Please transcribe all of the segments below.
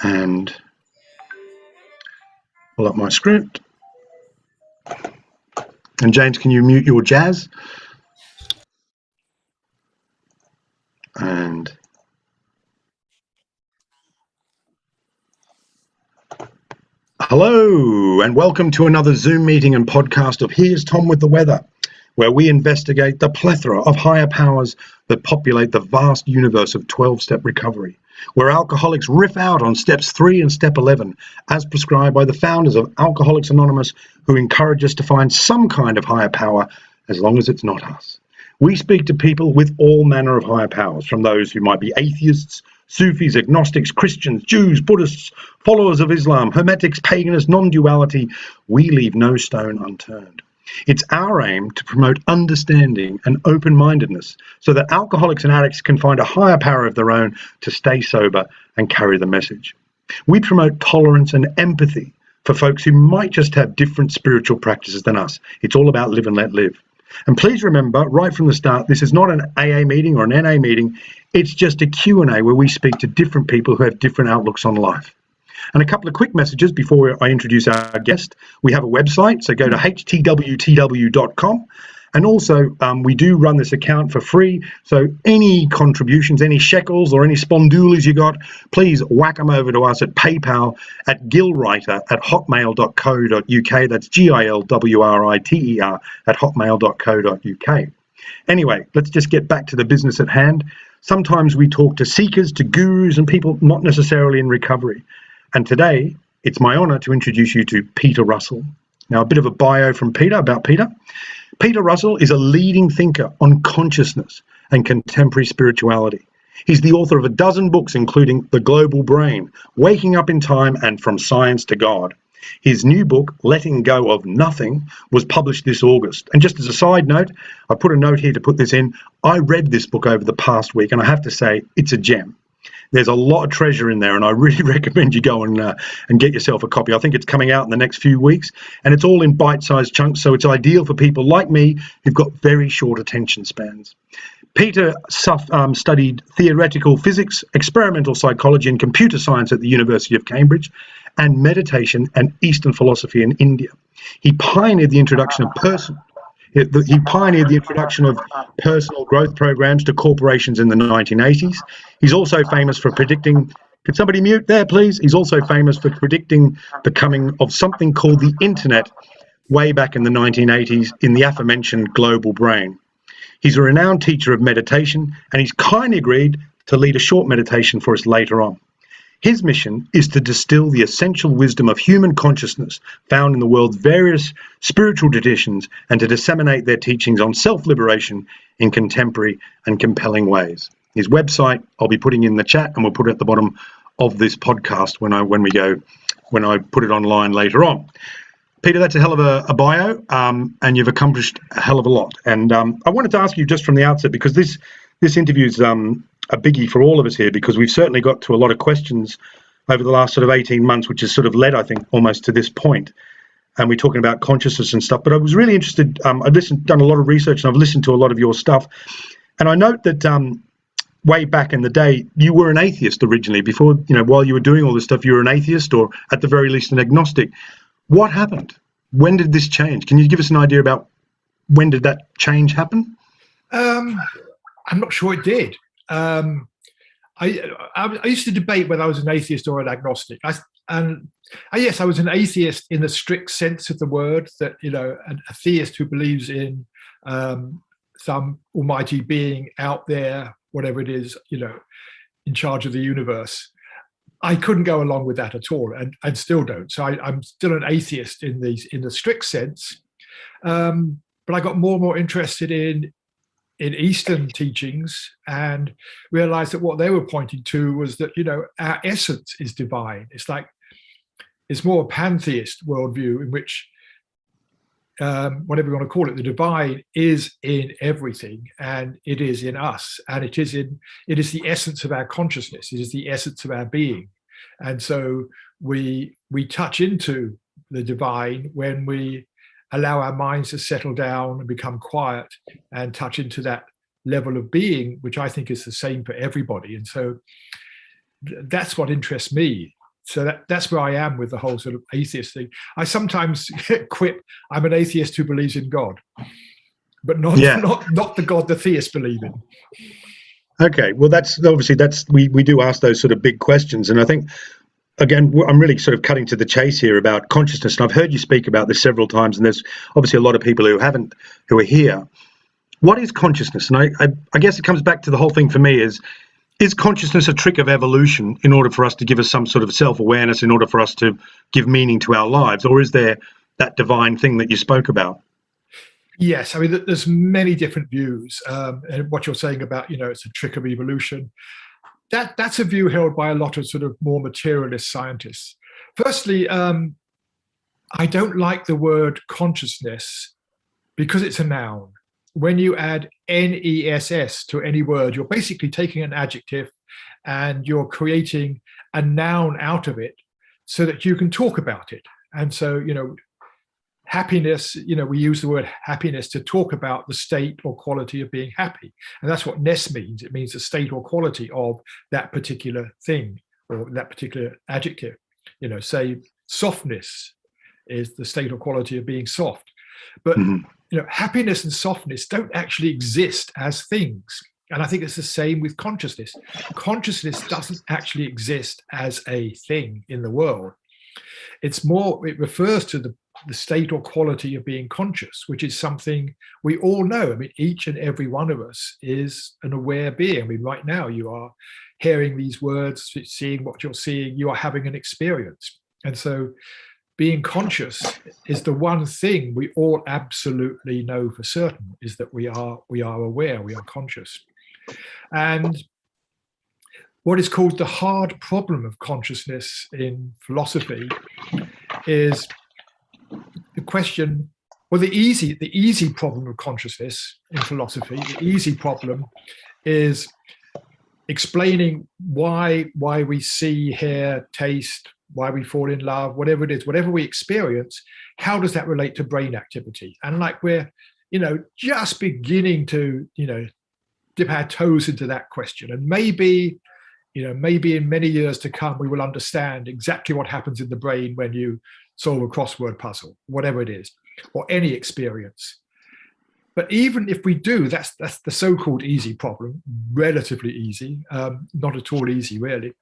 and pull up my script. And James, can you mute your jazz? And hello, and welcome to another Zoom meeting and podcast of Here's Tom with the Weather, where we investigate the plethora of higher powers that populate the vast universe of 12-step recovery, where alcoholics riff out on steps 3 and step 11, as prescribed by the founders of Alcoholics Anonymous, who encourage us to find some kind of higher power, as long as it's not us. We speak to people with all manner of higher powers, from those who might be atheists, Sufis, agnostics, Christians, Jews, Buddhists, followers of Islam, Hermetics, paganists, non-duality. We leave no stone unturned. It's our aim to promote understanding and open-mindedness so that alcoholics and addicts can find a higher power of their own to stay sober and carry the message. We promote tolerance and empathy for folks who might just have different spiritual practices than us. It's all about live and let live. And please remember, right from the start, this is not an AA meeting or an NA meeting. It's just a Q&A where we speak to different people who have different outlooks on life. And a couple of quick messages before I introduce our guest. We have a website, so go to htwtw.com. And also, we do run this account for free. So any contributions, any shekels or any spondoolies you got, please whack them over to us at PayPal at gilwriter@hotmail.co.uk. That's GILWRITER at hotmail.co.uk. Anyway, let's just get back to the business at hand. Sometimes we talk to seekers, to gurus, and people not necessarily in recovery. And today, it's my honor to introduce you to Peter Russell. Now, a bit of a bio from Peter, about Peter. Peter Russell is a leading thinker on consciousness and contemporary spirituality. He's the author of a dozen books, including The Global Brain, Waking Up in Time, and From Science to God. His new book, Letting Go of Nothing, was published this August. And just as a side note, I put a note here to put this in. I read this book over the past week, and I have to say, it's a gem. There's a lot of treasure in there, and I really recommend you go and get yourself a copy. I think it's coming out in the next few weeks, and it's all in bite-sized chunks, so it's ideal for people like me who've got very short attention spans. Peter studied theoretical physics, experimental psychology, and computer science at the University of Cambridge, and meditation and Eastern philosophy in India. He pioneered the introduction of personal growth programs to corporations in the 1980s. He's also famous for predicting, could somebody mute there, please? He's also famous for predicting the coming of something called the internet way back in the 1980s in the aforementioned global brain. He's a renowned teacher of meditation, and he's kindly agreed to lead a short meditation for us later on. His mission is to distill the essential wisdom of human consciousness found in the world's various spiritual traditions and to disseminate their teachings on self-liberation in contemporary and compelling ways. His website I'll be putting in the chat, and we'll put it at the bottom of this podcast when I put it online later on. Peter, that's a hell of a bio, and you've accomplished a hell of a lot. And I wanted to ask you just from the outset, because this interview's a biggie for all of us here, because we've certainly got to a lot of questions over the last sort of 18 months, which has sort of led, I think, almost to this point. And we're talking about consciousness and stuff. But I was really interested. I've done a lot of research, and I've listened to a lot of your stuff. And I note that way back in the day, you were an atheist originally. Before, while you were doing all this stuff, you were an atheist, or at the very least an agnostic. What happened? When did this change? Can you give us an idea about when did that change happen? I'm not sure it did. I used to debate whether I was an atheist or an agnostic. Yes, I was an atheist in the strict sense of the word, that, a theist who believes in some almighty being out there, whatever it is, in charge of the universe. I couldn't go along with that at all, and still don't. So I'm still an atheist in the strict sense. But I got more and more interested in Eastern teachings, and realized that what they were pointing to was that, our essence is divine. It's more a pantheist worldview in which, whatever you want to call it, the divine is in everything, and it is in us, and it is the essence of our consciousness. It is the essence of our being. And so we touch into the divine when we allow our minds to settle down and become quiet and touch into that level of being, which I think is the same for everybody. And so that's what interests me. so that's where I am with the whole sort of atheist thing. I sometimes quip, I'm an atheist who believes in God, but not Yeah. not the God the theists believe in. Okay. Well, that's obviously we do ask those sort of big questions, and I think again I'm really sort of cutting to the chase here about consciousness, and I've heard you speak about this several times, and there's obviously a lot of people who are here. What is consciousness? And I guess it comes back to the whole thing for me is consciousness a trick of evolution in order for us to give us some sort of self-awareness, in order for us to give meaning to our lives, or is there that divine thing that you spoke about? Yes, I mean, there's many different views, and what you're saying about, it's a trick of evolution. That's a view held by a lot of sort of more materialist scientists. Firstly, I don't like the word consciousness because it's a noun. When you add NESS to any word, you're basically taking an adjective and you're creating a noun out of it so that you can talk about it. And so, happiness, we use the word happiness to talk about the state or quality of being happy. And that's what ness means. It means the state or quality of that particular thing or that particular adjective. Say softness is the state or quality of being soft. But, happiness and softness don't actually exist as things. And I think it's the same with consciousness. Consciousness doesn't actually exist as a thing in the world. It refers to the state or quality of being conscious, which is something we all know. I mean, each and every one of us is an aware being. I mean, right now you are hearing these words, seeing what you're seeing, you are having an experience. And so being conscious is the one thing we all absolutely know for certain, is that we are aware, we are conscious. And what is called the hard problem of consciousness in philosophy is the question, well, the easy problem of consciousness in philosophy, the easy problem is explaining why we see, hear, taste, why we fall in love, whatever it is, whatever we experience, how does that relate to brain activity? And like we're, just beginning to, dip our toes into that question. And maybe in many years to come, we will understand exactly what happens in the brain when you solve a crossword puzzle, whatever it is, or any experience. But even if we do, that's the so-called easy problem, relatively easy, not at all easy, really.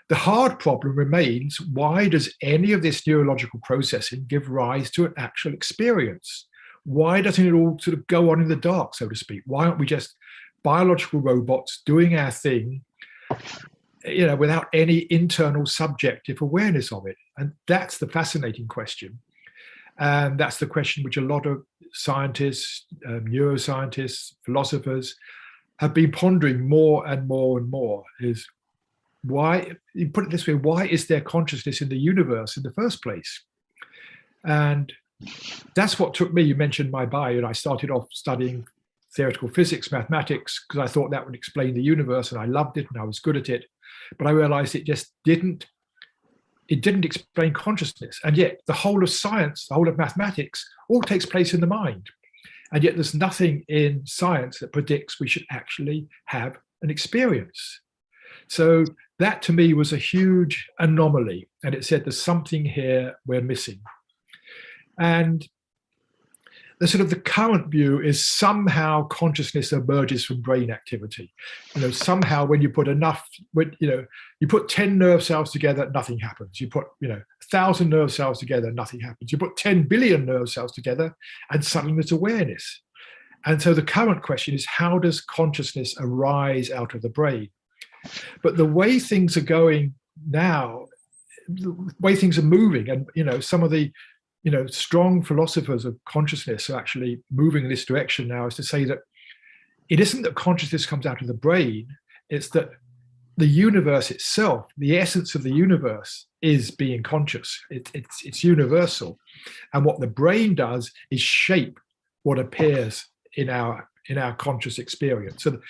The hard problem remains, why does any of this neurological processing give rise to an actual experience? Why doesn't it all sort of go on in the dark, so to speak? Why aren't we just biological robots doing our thing, without any internal subjective awareness of it? And that's the fascinating question. And that's the question which a lot of scientists, neuroscientists, philosophers have been pondering more and more and more, is why, you put it this way, why is there consciousness in the universe in the first place? And that's what took me, you mentioned my bio, and I started off studying theoretical physics, mathematics, because I thought that would explain the universe, and I loved it and I was good at it. But I realized it just didn't explain consciousness. And yet the whole of science, the whole of mathematics, all takes place in the mind. And yet there's nothing in science that predicts we should actually have an experience. So that to me was a huge anomaly. And it said there's something here we're missing. And the current view is somehow consciousness emerges from brain activity. Somehow when you put you put 10 nerve cells together, nothing happens. You put, 1,000 nerve cells together, nothing happens. You put 10 billion nerve cells together and suddenly there's awareness. And so the current question is, how does consciousness arise out of the brain? But the way things are going now, the way things are moving, and, some of the, strong philosophers of consciousness are actually moving in this direction now, is to say that it isn't that consciousness comes out of the brain, it's that the universe itself, the essence of the universe, is being conscious. It's universal. And what the brain does is shape what appears in our conscious experience. So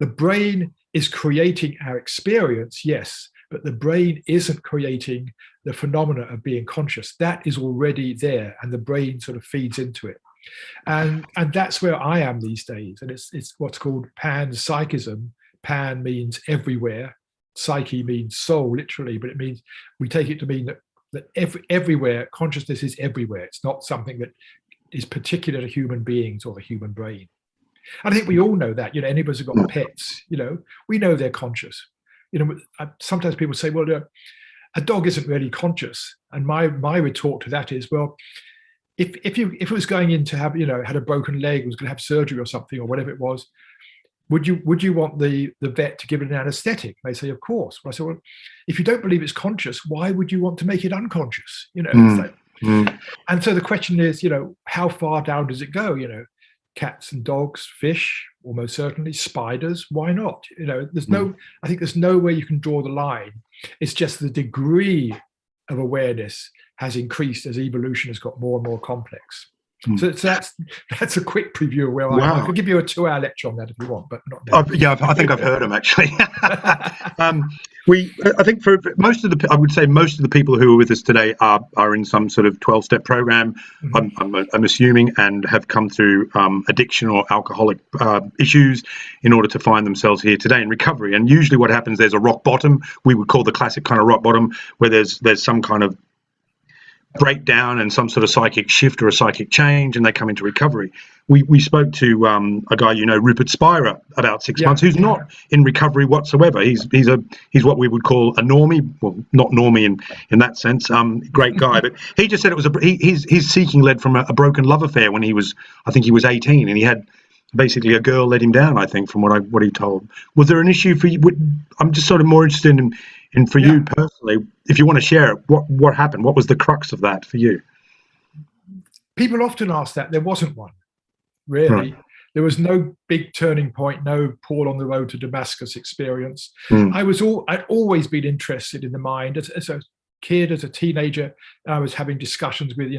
the brain is creating our experience, yes, but the brain isn't creating the phenomena of being conscious. That is already there, and the brain sort of feeds into it. And that's where I am ththese days. And it's what's called panpsychism. Pan means everywhere, psyche means soul, literally, but it means we take it to mean that everywhere, consciousness is everywhere. It's not something that is particular to human beings or the human brain. And I think we all know that. Any of us have got pets, we know they're conscious. Sometimes people say, well, a dog isn't really conscious. And my retort to that is, well, if it was going in to have, had a broken leg, was going to have surgery or something, or whatever it was, would you want the vet to give it an anesthetic? They say, of course. Well, I say, well, if you don't believe it's conscious, why would you want to make it unconscious? And so the question is, how far down does it go? Cats and dogs, fish, almost certainly, spiders. Why not? I think there's no way you can draw the line. It's just the degree of awareness has increased as evolution has got more and more complex. So that's a quick preview of where I could give you a 2-hour lecture on that if you want, but not now. I think I've heard them actually. I think for most of the people who are with us today are in some sort of 12-step program. I'm assuming, and have come through addiction or alcoholic issues in order to find themselves here today in recovery. And usually, what happens, there's a rock bottom. We would call the classic kind of rock bottom, where there's some kind of breakdown and some sort of psychic shift or a psychic change, and they come into recovery. We spoke to a guy, Rupert Spira, about 6 months, who's not in recovery whatsoever. He's what we would call a normie. Well, not normie in that sense. Great guy, but he just said it was his seeking led from a broken love affair when he was 18, and he had basically a girl let him down, I think, from what he told. Was there an issue for you? I'm just sort of more interested in for you personally, if you want to share it, what happened? What was the crux of that for you? People often ask that. There wasn't one, really. Right. There was no big turning point, no Paul on the road to Damascus experience. I'd always been interested in the mind. As a kid, as a teenager, I was having discussions with,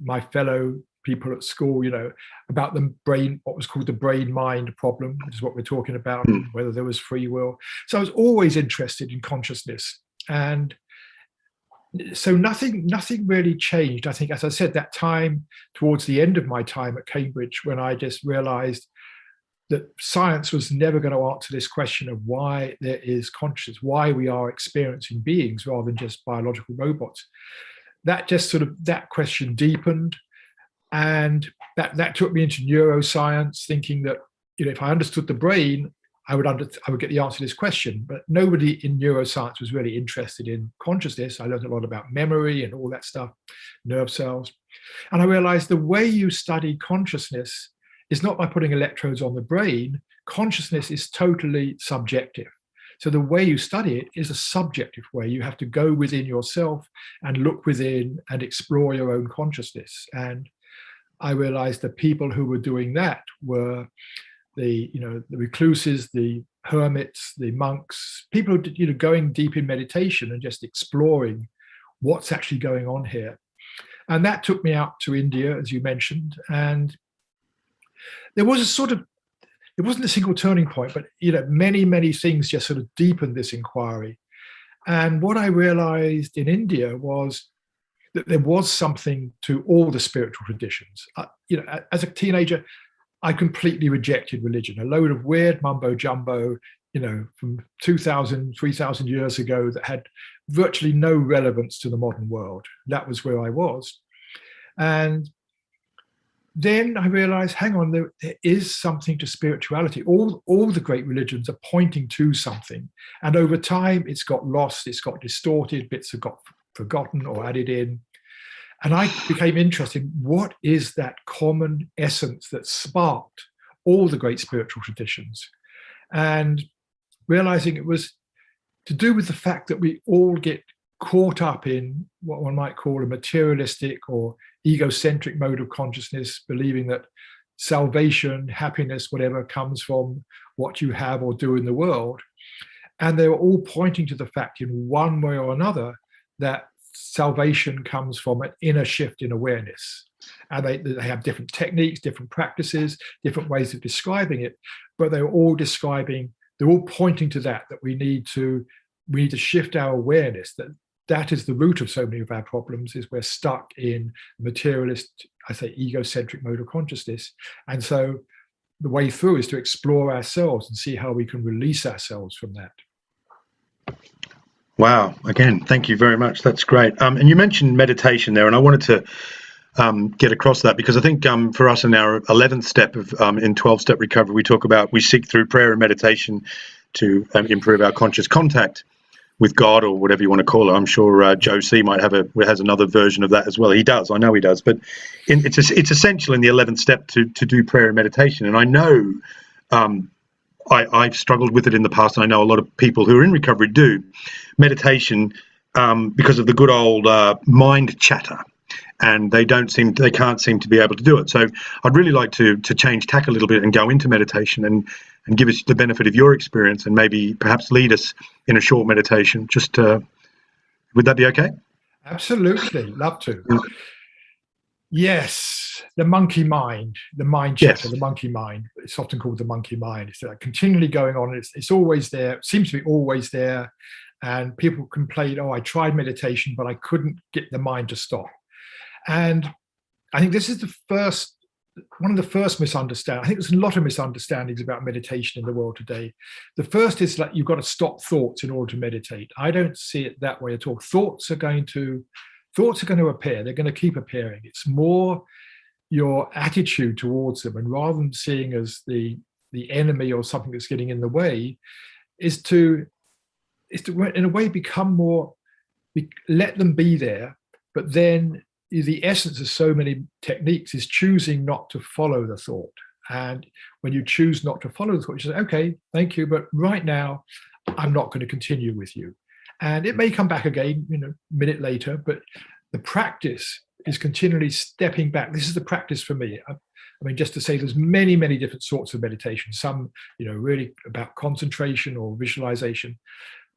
my fellow people at school, about the brain, what was called the brain-mind problem, which is what we're talking about, whether there was free will. So I was always interested in consciousness. And so nothing really changed. I think, as I said, that time towards the end of my time at Cambridge, when I just realized that science was never going to answer this question of why there is consciousness, why we are experiencing beings rather than just biological robots. That question deepened. And that took me into neuroscience, thinking that if I understood the brain, I would get the answer to this question. But nobody in neuroscience was really interested in consciousness. I learned a lot about memory and all that stuff, nerve cells. And I realized the way you study consciousness is not by putting electrodes on the brain. Consciousness is totally subjective. So the way you study it is a subjective way. You have to go within yourself and look within and explore your own consciousness. And I realized the people who were doing that were the recluses, the hermits, the monks, people going deep in meditation and just exploring what's actually going on here. And that took me out to India, as you mentioned. And there was it wasn't a single turning point, but many, many things just sort of deepened this inquiry. And what I realized in India was that there was something to all the spiritual traditions. As a teenager, I completely rejected religion, a load of weird mumbo jumbo, from 2,000, 3,000 years ago that had virtually no relevance to the modern world. That was where I was. And then I realized, hang on, there is something to spirituality. All the great religions are pointing to something. And over time, it's got lost, it's got distorted, bits have got forgotten or added in. And I became interested in what is that common essence that sparked all the great spiritual traditions. And realizing it was to do with the fact that we all get caught up in what one might call a materialistic or egocentric mode of consciousness, believing that salvation, happiness, whatever, comes from what you have or do in the world. And they were all pointing to the fact in one way or another that salvation comes from an inner shift in awareness. And they have different techniques, different practices, different ways of describing it, but they're all pointing to that we need to shift our awareness, that is the root of so many of our problems, is we're stuck in materialist, I say egocentric mode of consciousness. And so the way through is to explore ourselves and see how we can release ourselves from that. Wow. Again, thank you very much. That's great. And you mentioned meditation there, and I wanted to get across that because I think for us in our 11th step of in 12-step recovery, we seek through prayer and meditation to improve our conscious contact with God, or whatever you want to call it. I'm sure Joe C has another version of that as well. He does. I know he does. But it's essential in the 11th step to do prayer and meditation. And I know I've struggled with it in the past, and I know a lot of people who are in recovery do meditation because of the good old mind chatter, and they can't seem to be able to do it. So I'd really like to change tack a little bit and go into meditation and give us the benefit of your experience, and maybe perhaps lead us in a short meditation. Would that be okay? Absolutely, love to. Yes, the monkey mind, the mind chatter, the monkey mind. It's often called the monkey mind. It's like continually going on. It's always there. It seems to be always there. And people complain, oh, I tried meditation, but I couldn't get the mind to stop. And I think this is one of the first misunderstandings. I think there's a lot of misunderstandings about meditation in the world today. The first is that you've got to stop thoughts in order to meditate. I don't see it that way at all. Thoughts are going to appear. They're going to keep appearing. It's more your attitude towards them, and rather than seeing as the enemy or something that's getting in the way, is to in a way become more, let them be there. But then the essence of so many techniques is choosing not to follow the thought. And when you choose not to follow the thought, you say, okay, thank you, but right now I'm not going to continue with you. And it may come back again, a minute later, but the practice is continually stepping back. This is the practice for me. I mean, just to say, there's many, many different sorts of meditation. Some, really about concentration or visualization.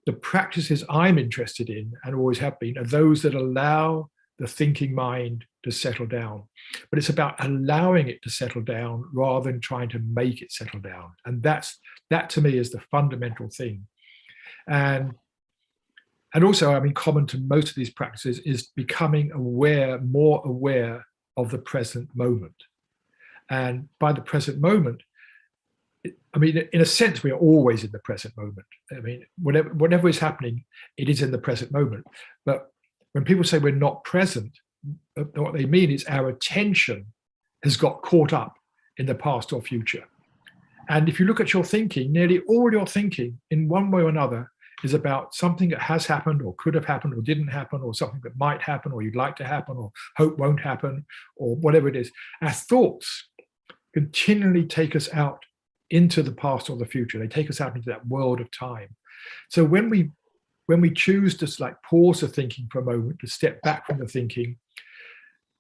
The practices I'm interested in, and always have been, are those that allow the thinking mind to settle down. But it's about allowing it to settle down rather than trying to make it settle down. And that to me is the fundamental thing. And also, I mean, common to most of these practices is becoming more aware of the present moment. And by the present moment, I mean, in a sense, we are always in the present moment. I mean, whatever is happening, it is in the present moment. But when people say we're not present, what they mean is our attention has got caught up in the past or future. And if you look at your thinking, nearly all your thinking in one way or another is about something that has happened or could have happened or didn't happen, or something that might happen or you'd like to happen or hope won't happen, or whatever it is. Our thoughts continually take us out into the past or the future. They take us out into that world of time. So when we choose to pause the thinking for a moment, to step back from the thinking,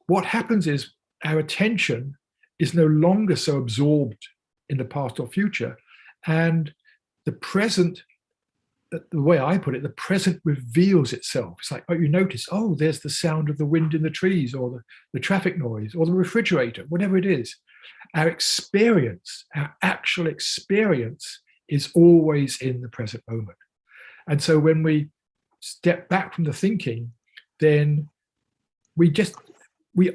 what happens is our attention is no longer so absorbed in the past or future, and the present, the way I put it, the present reveals itself. It's like, you notice, there's the sound of the wind in the trees, or the traffic noise, or the refrigerator, whatever it is. Our experience, our actual experience, is always in the present moment. And so when we step back from the thinking, then we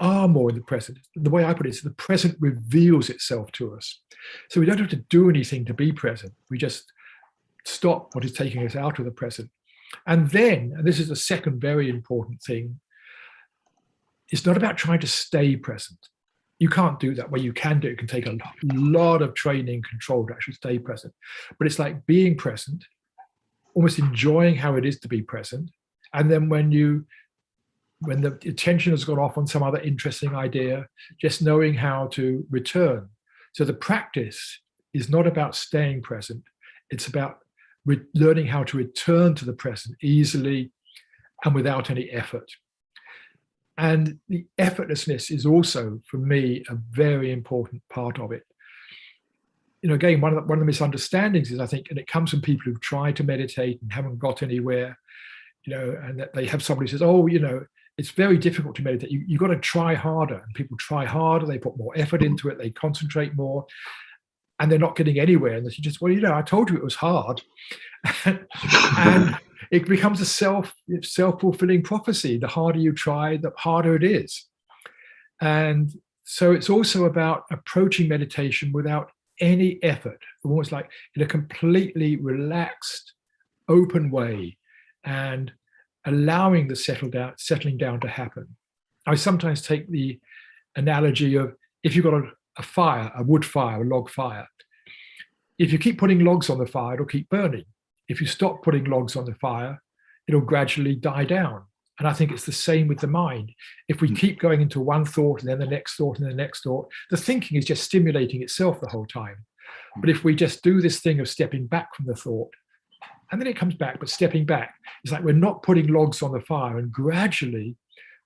are more in the present. The way I put it is the present reveals itself to us. So we don't have to do anything to be present. We just stop what is taking us out of the present. And then, and this is the second very important thing, it's not about trying to stay present. You can't do that. Well, you can do it. It can take a lot of training and control to actually stay present. But it's like being present, almost enjoying how it is to be present. And then when the attention has gone off on some other interesting idea, just knowing how to return. So the practice is not about staying present. It's about learning how to return to the present easily and without any effort. And the effortlessness is also, for me, a very important part of it. Again, one of the misunderstandings is, I think, and it comes from people who've tried to meditate and haven't got anywhere, and that they have somebody who says, it's very difficult to meditate. You've got to try harder. And people try harder, they put more effort into it, they concentrate more, and they're not getting anywhere. And you just, I told you it was hard. And it becomes a self-fulfilling prophecy. The harder you try, the harder it is. And so it's also about approaching meditation without any effort, almost like in a completely relaxed, open way, and allowing the settling down to happen. I sometimes take the analogy of, if you've got a fire, a wood fire, a log fire, if you keep putting logs on the fire, it'll keep burning. If you stop putting logs on the fire, it'll gradually die down. And I think it's the same with the mind. If we keep going into one thought and then the next thought and the next thought, the thinking is just stimulating itself the whole time. But if we just do this thing of stepping back from the thought, and then it comes back, but stepping back, it's like we're not putting logs on the fire, and gradually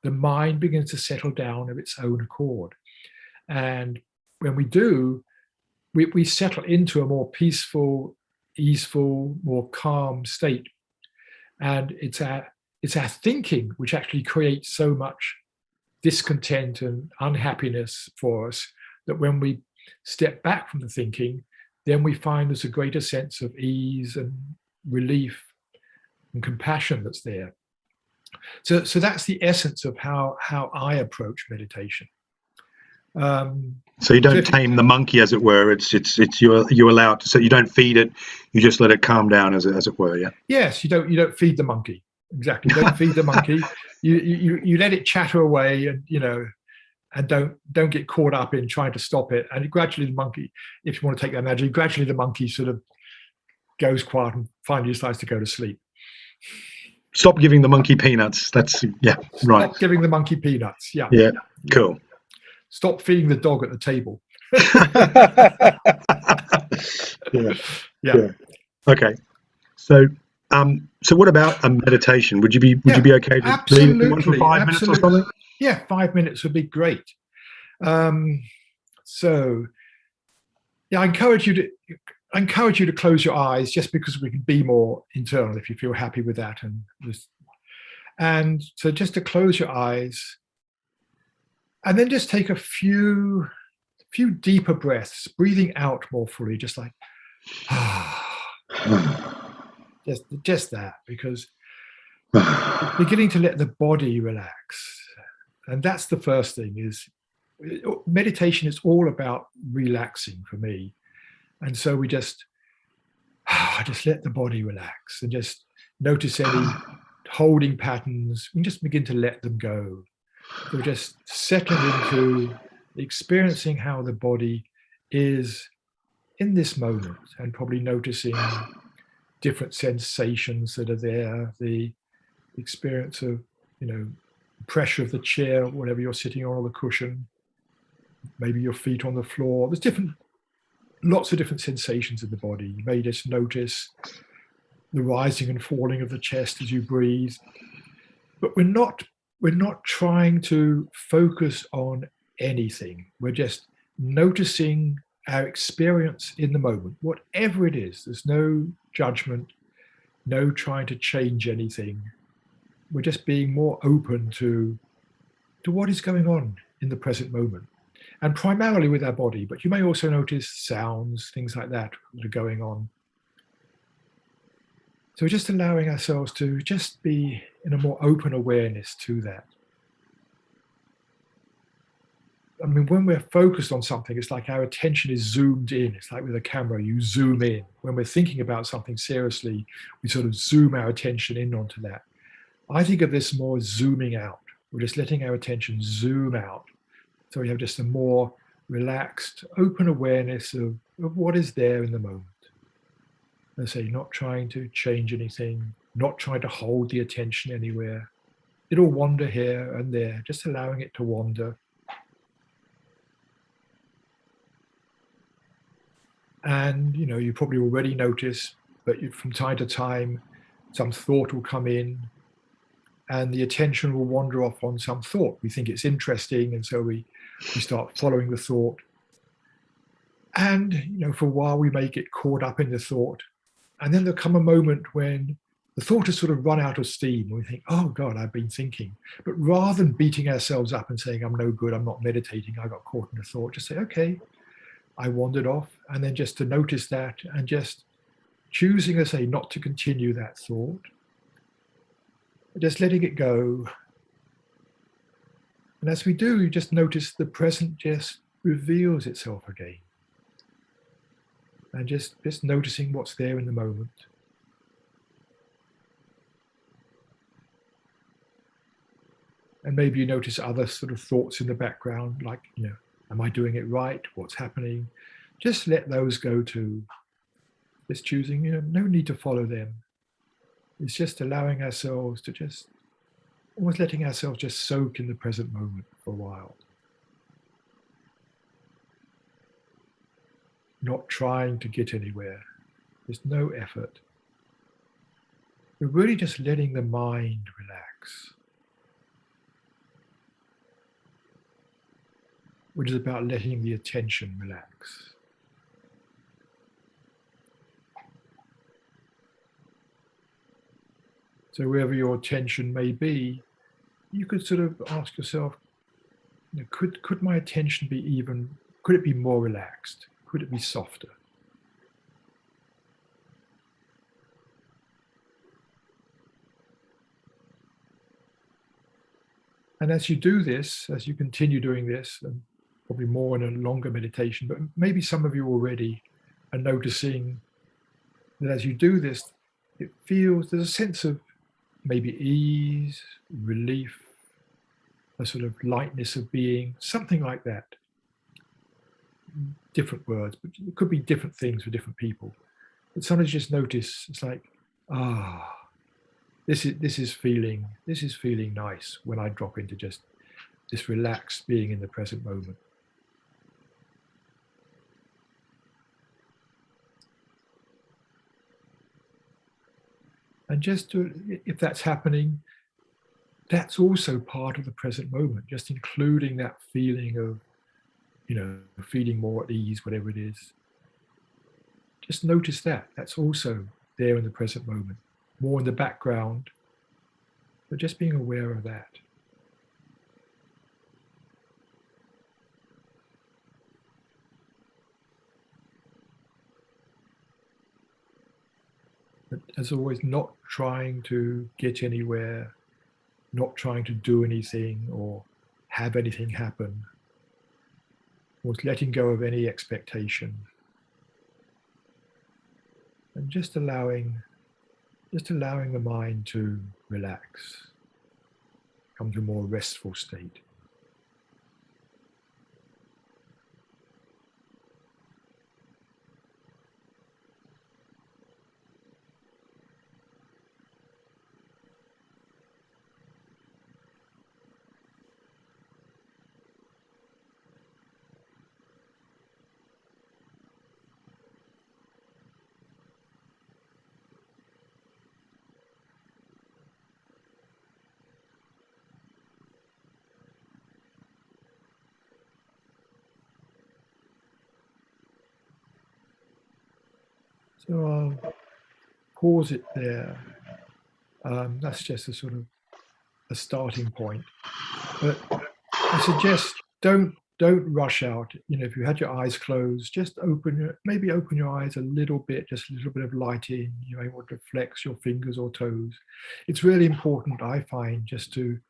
the mind begins to settle down of its own accord. And when we do, we settle into a more peaceful, easeful, more calm state. And it's our thinking which actually creates so much discontent and unhappiness for us, that when we step back from the thinking, then we find there's a greater sense of ease and relief and compassion that's there. So that's the essence of how I approach meditation. So you don't tame the monkey, as it were. It's you allow it to. So you don't feed it. You just let it calm down, as it were. Yeah. Yes, you don't feed the monkey. Exactly. You don't feed the monkey. You let it chatter away, and and don't get caught up in trying to stop it. And gradually the monkey, if you want to take that analogy, gradually the monkey sort of goes quiet and finally decides to go to sleep. Stop giving the monkey peanuts. That's right. Stop giving the monkey peanuts. Yeah. Yeah. Cool. Stop feeding the dog at the table. Yeah. Okay. So what about a meditation? Would you be okay to leave one for 5 minutes or something? Yeah, 5 minutes would be great. So yeah, I encourage you to close your eyes, just because we can be more internal if you feel happy with that. And so just to close your eyes, and then just take a few deeper breaths, breathing out more fully, just like just that, because beginning to let the body relax. And that's the first thing. Is meditation is all about relaxing for me. And so we just let the body relax, and just notice any holding patterns, and just begin to let them go. So just settling into experiencing how the body is in this moment, and probably noticing different sensations that are there, the experience of, pressure of the chair, whatever you're sitting on, or the cushion, maybe your feet on the floor. There's lots of different sensations in the body. You may just notice the rising and falling of the chest as you breathe. But we're not trying to focus on anything. We're just noticing our experience in the moment, whatever it is. There's no judgment, no trying to change anything. We're just being more open to what is going on in the present moment, and primarily with our body. But you may also notice sounds, things like that are going on. So just allowing ourselves to just be in a more open awareness to that. I mean, when we're focused on something, it's like our attention is zoomed in. It's like with a camera, you zoom in. When we're thinking about something seriously, we sort of zoom our attention in onto that. I think of this more as zooming out. We're just letting our attention zoom out. So we have just a more relaxed, open awareness of what is there in the moment. Let's say, not trying to change anything, not trying to hold the attention anywhere. It'll wander here and there, just allowing it to wander. And, you probably already notice, but from time to time, some thought will come in, and the attention will wander off on some thought. We think it's interesting, and so we start following the thought. And, for a while, we may get caught up in the thought. And then there'll come a moment when the thought has sort of run out of steam, and we think, oh God, I've been thinking. But rather than beating ourselves up and saying, I'm no good, I'm not meditating, I got caught in a thought, just say, okay, I wandered off. And then just to notice that, and just choosing, not to continue that thought, just letting it go. And as we do, you just notice the present just reveals itself again. And just noticing what's there in the moment. And maybe you notice other sort of thoughts in the background, like, am I doing it right? What's happening? Just let those go too. Just choosing, no need to follow them. It's just allowing ourselves to just, almost letting ourselves just soak in the present moment for a while. Not trying to get anywhere. There's no effort. We're really just letting the mind relax, which is about letting the attention relax. So wherever your attention may be, you could sort of ask yourself, could my attention be could it be more relaxed? Could it be softer? And as you do this, as you continue doing this, and probably more in a longer meditation, but maybe some of you already are noticing that as you do this, there's a sense of maybe ease, relief, a sort of lightness of being, something like that. Different words, but it could be different things for different people. But sometimes you just notice, it's like, this is feeling nice when I drop into just this relaxed being in the present moment. And just if that's happening, that's also part of the present moment, just including that feeling of, feeling more at ease, whatever it is. Just notice that. That's also there in the present moment, more in the background, but just being aware of that. But as always, not trying to get anywhere, not trying to do anything or have anything happen, or letting go of any expectation. And just allowing the mind to relax, come to a more restful state. So I'll pause it there. That's just a sort of a starting point. But I suggest don't rush out. If you had your eyes closed, just maybe open your eyes a little bit, just a little bit of light in. You're able to flex your fingers or toes. It's really important, I find, just to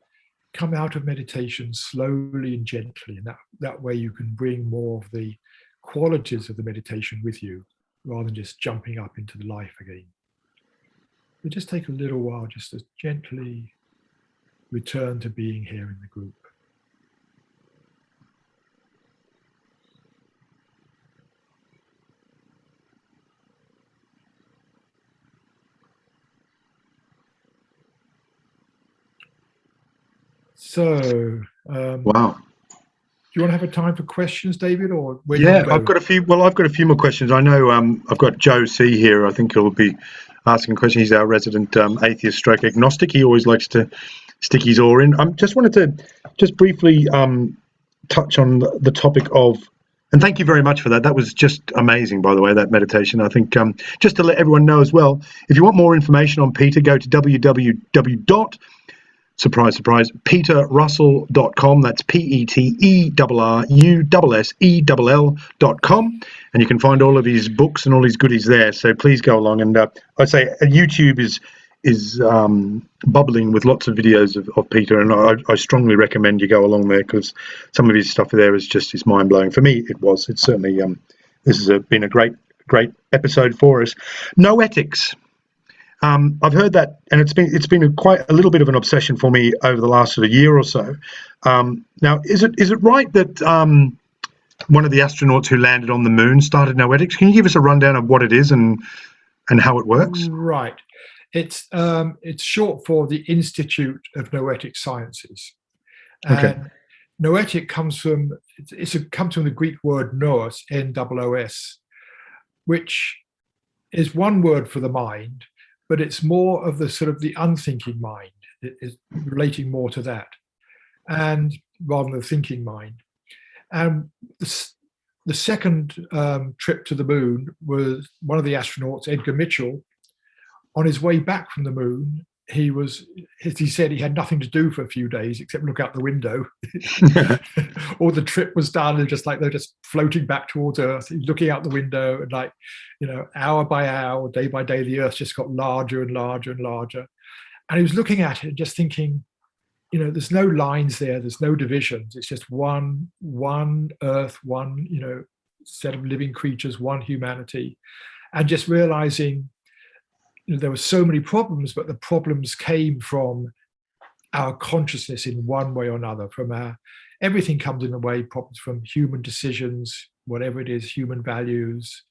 come out of meditation slowly and gently, and that way you can bring more of the qualities of the meditation with you, rather than just jumping up into the life again. But just take a little while just to gently return to being here in the group. So, Wow. Do you want to have a time for questions, David, or where Yeah, do you I've got a few. Well, I've got a few more questions. I know I've got Joe C here. I think he'll be asking a question. He's our resident atheist stroke agnostic. He always likes to stick his oar in. I just wanted to just briefly touch on the topic of, and thank you very much for that. That was just amazing, by the way, that meditation. I think just to let everyone know as well, if you want more information on Peter, go to peterrussell.com. That's PETERRUSSELL.com, and you can find all of his books and all his goodies there. So please go along. And I'd say YouTube is bubbling with lots of videos of Peter, and I strongly recommend you go along there, because some of his stuff there is mind blowing. For me, it's certainly this has been a great episode for us. Noetics. I've heard that, and it's been quite a little bit of an obsession for me over the last sort of year or so. Now, is it right that one of the astronauts who landed on the moon started Noetics? Can you give us a rundown of what it is and how it works? Right. It's short for the Institute of Noetic Sciences, Okay. and noetic comes from the Greek word nous, N-O-O-S, which is one word for the mind, but it's more of the sort of the unthinking mind. It is relating more to that, and rather than the thinking mind. And the second trip to the moon was one of the astronauts, Edgar Mitchell. On his way back from the moon, he said he had nothing to do for a few days except look out the window. Or the trip was done, and they're just floating back towards Earth, looking out the window, and hour by hour, day by day, the Earth just got larger and larger and larger. And he was looking at it and just thinking, there's no lines there, there's no divisions. It's just one Earth, one, set of living creatures, one humanity. And just realizing there were so many problems, but the problems came from our consciousness in one way or another. Everything comes in the way, problems from human decisions, whatever it is, human values,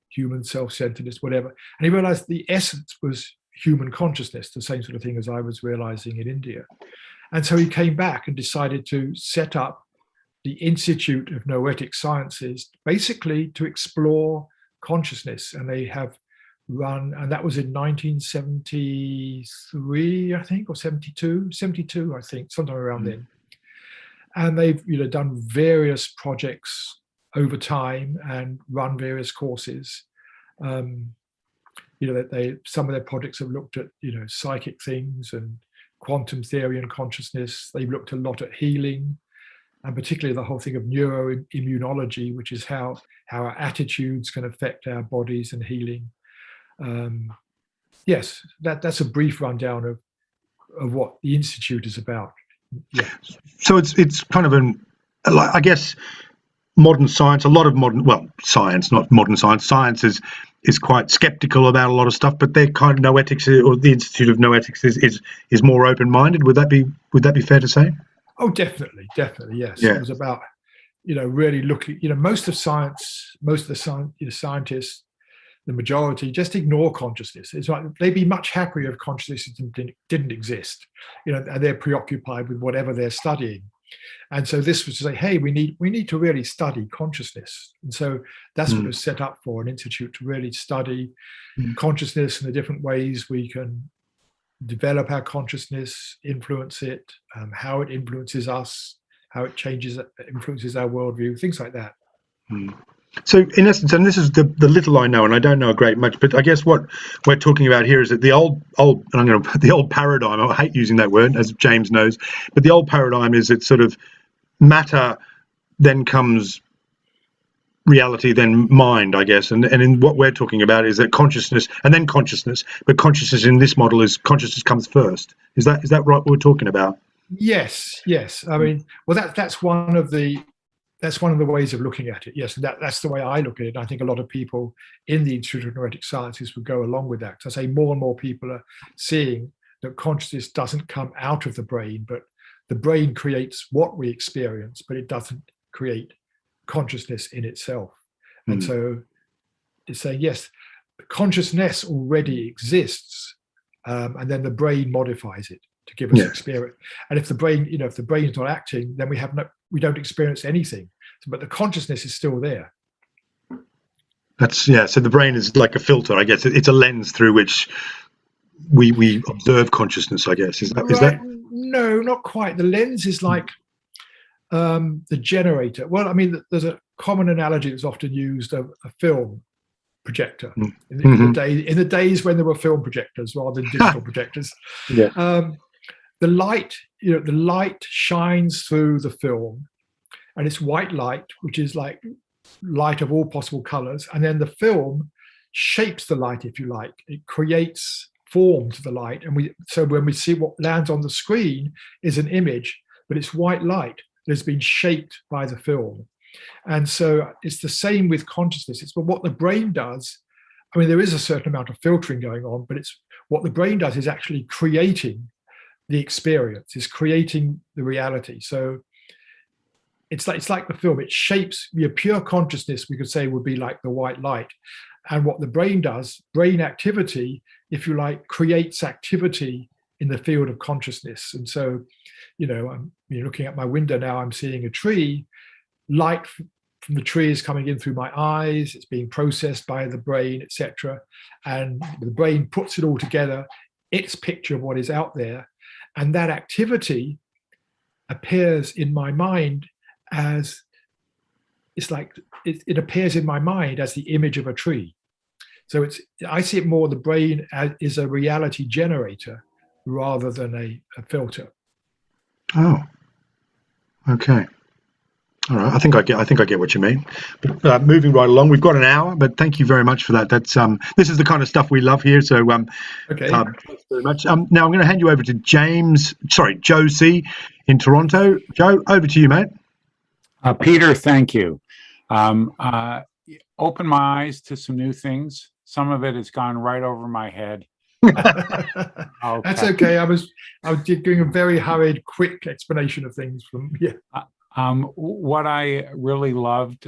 human self-centeredness, whatever. And he realized the essence was human consciousness, the same sort of thing as I was realizing in India. And so he came back and decided to set up the Institute of Noetic Sciences, basically to explore consciousness. And they have run, and that was in 1973, I think, or 72, I think, sometime around then. And they've done various projects over time and run various courses. Some of their projects have looked at psychic things and quantum theory and consciousness. They've looked a lot at healing, and particularly the whole thing of neuroimmunology, which is how our attitudes can affect our bodies and healing. Yes, that's a brief rundown of what the Institute is about. Yeah. So it's kind of I guess, modern science, science, not modern science. Science is quite skeptical about a lot of stuff, but their kind of Noetics, or the Institute of Noetics, is more open-minded. Would that be fair to say? Oh, definitely, yes. Yeah. It was about really looking. Most of the scientists, the majority, just ignore consciousness. It's like they'd be much happier if consciousness didn't exist, and they're preoccupied with whatever they're studying. And so this was to say, hey, we need to really study consciousness. And so that's what it was set up for, an institute to really study consciousness and the different ways we can develop our consciousness, influence it, how it influences us, how it influences our worldview, things like that. So in essence, and this is the little I know, and I don't know a great much, but I guess what we're talking about here is that the old paradigm, I hate using that word, as James knows, but the old paradigm is that sort of matter, then comes reality, then mind, I guess. And in what we're talking about is that consciousness and then consciousness, but consciousness in this model is consciousness comes first. Is that right, what we're talking about? Yes. I mean, well, that's one of the ways of looking at it. Yes, and that's the way I look at it. I think a lot of people in the Institute of Noetic Sciences would go along with that. So I say more and more people are seeing that consciousness doesn't come out of the brain, but the brain creates what we experience, but it doesn't create consciousness in itself. And so it's saying, yes, consciousness already exists, and then the brain modifies it to give us experience. And if the brain, if the brain is not acting, then we don't experience anything. But the consciousness is still there. So the brain is like a filter, I guess. It's a lens through which we observe consciousness, I guess. Is that? No, not quite. The lens is like the generator. Well, I mean, there's a common analogy that's often used of a film projector in the days when there were film projectors rather than digital projectors. Yeah. The light shines through the film, and it's white light, which is like light of all possible colors. And then the film shapes the light, if you like. It creates form to the light. And so when we see what lands on the screen is an image, but it's white light that has been shaped by the film. And so it's the same with consciousness. It's what the brain does. I mean, there is a certain amount of filtering going on, but it's what the brain does is actually creating the experience, is creating the reality. So it's like the film. It shapes your pure consciousness, we could say, would be like the white light. And what the brain does, brain activity, if you like, creates activity in the field of consciousness. And so, I'm looking at my window now, I'm seeing a tree. Light from the tree is coming in through my eyes, it's being processed by the brain, etc. And the brain puts it all together, its picture of what is out there. And that activity appears in my mind as, it's like it appears in my mind as the image of a tree. So I see it more, the brain is a reality generator rather than a filter. Oh, okay. All right. I think I get what you mean. But moving right along, we've got an hour, but thank you very much for that. That's this is the kind of stuff we love here. So okay. Thanks very much. Now I'm going to hand you over to Joe C. in Toronto. Joe, over to you, mate. Peter, thank you. Open my eyes to some new things. Some of it has gone right over my head. That's okay. I was doing a very hurried, quick explanation of things what I really loved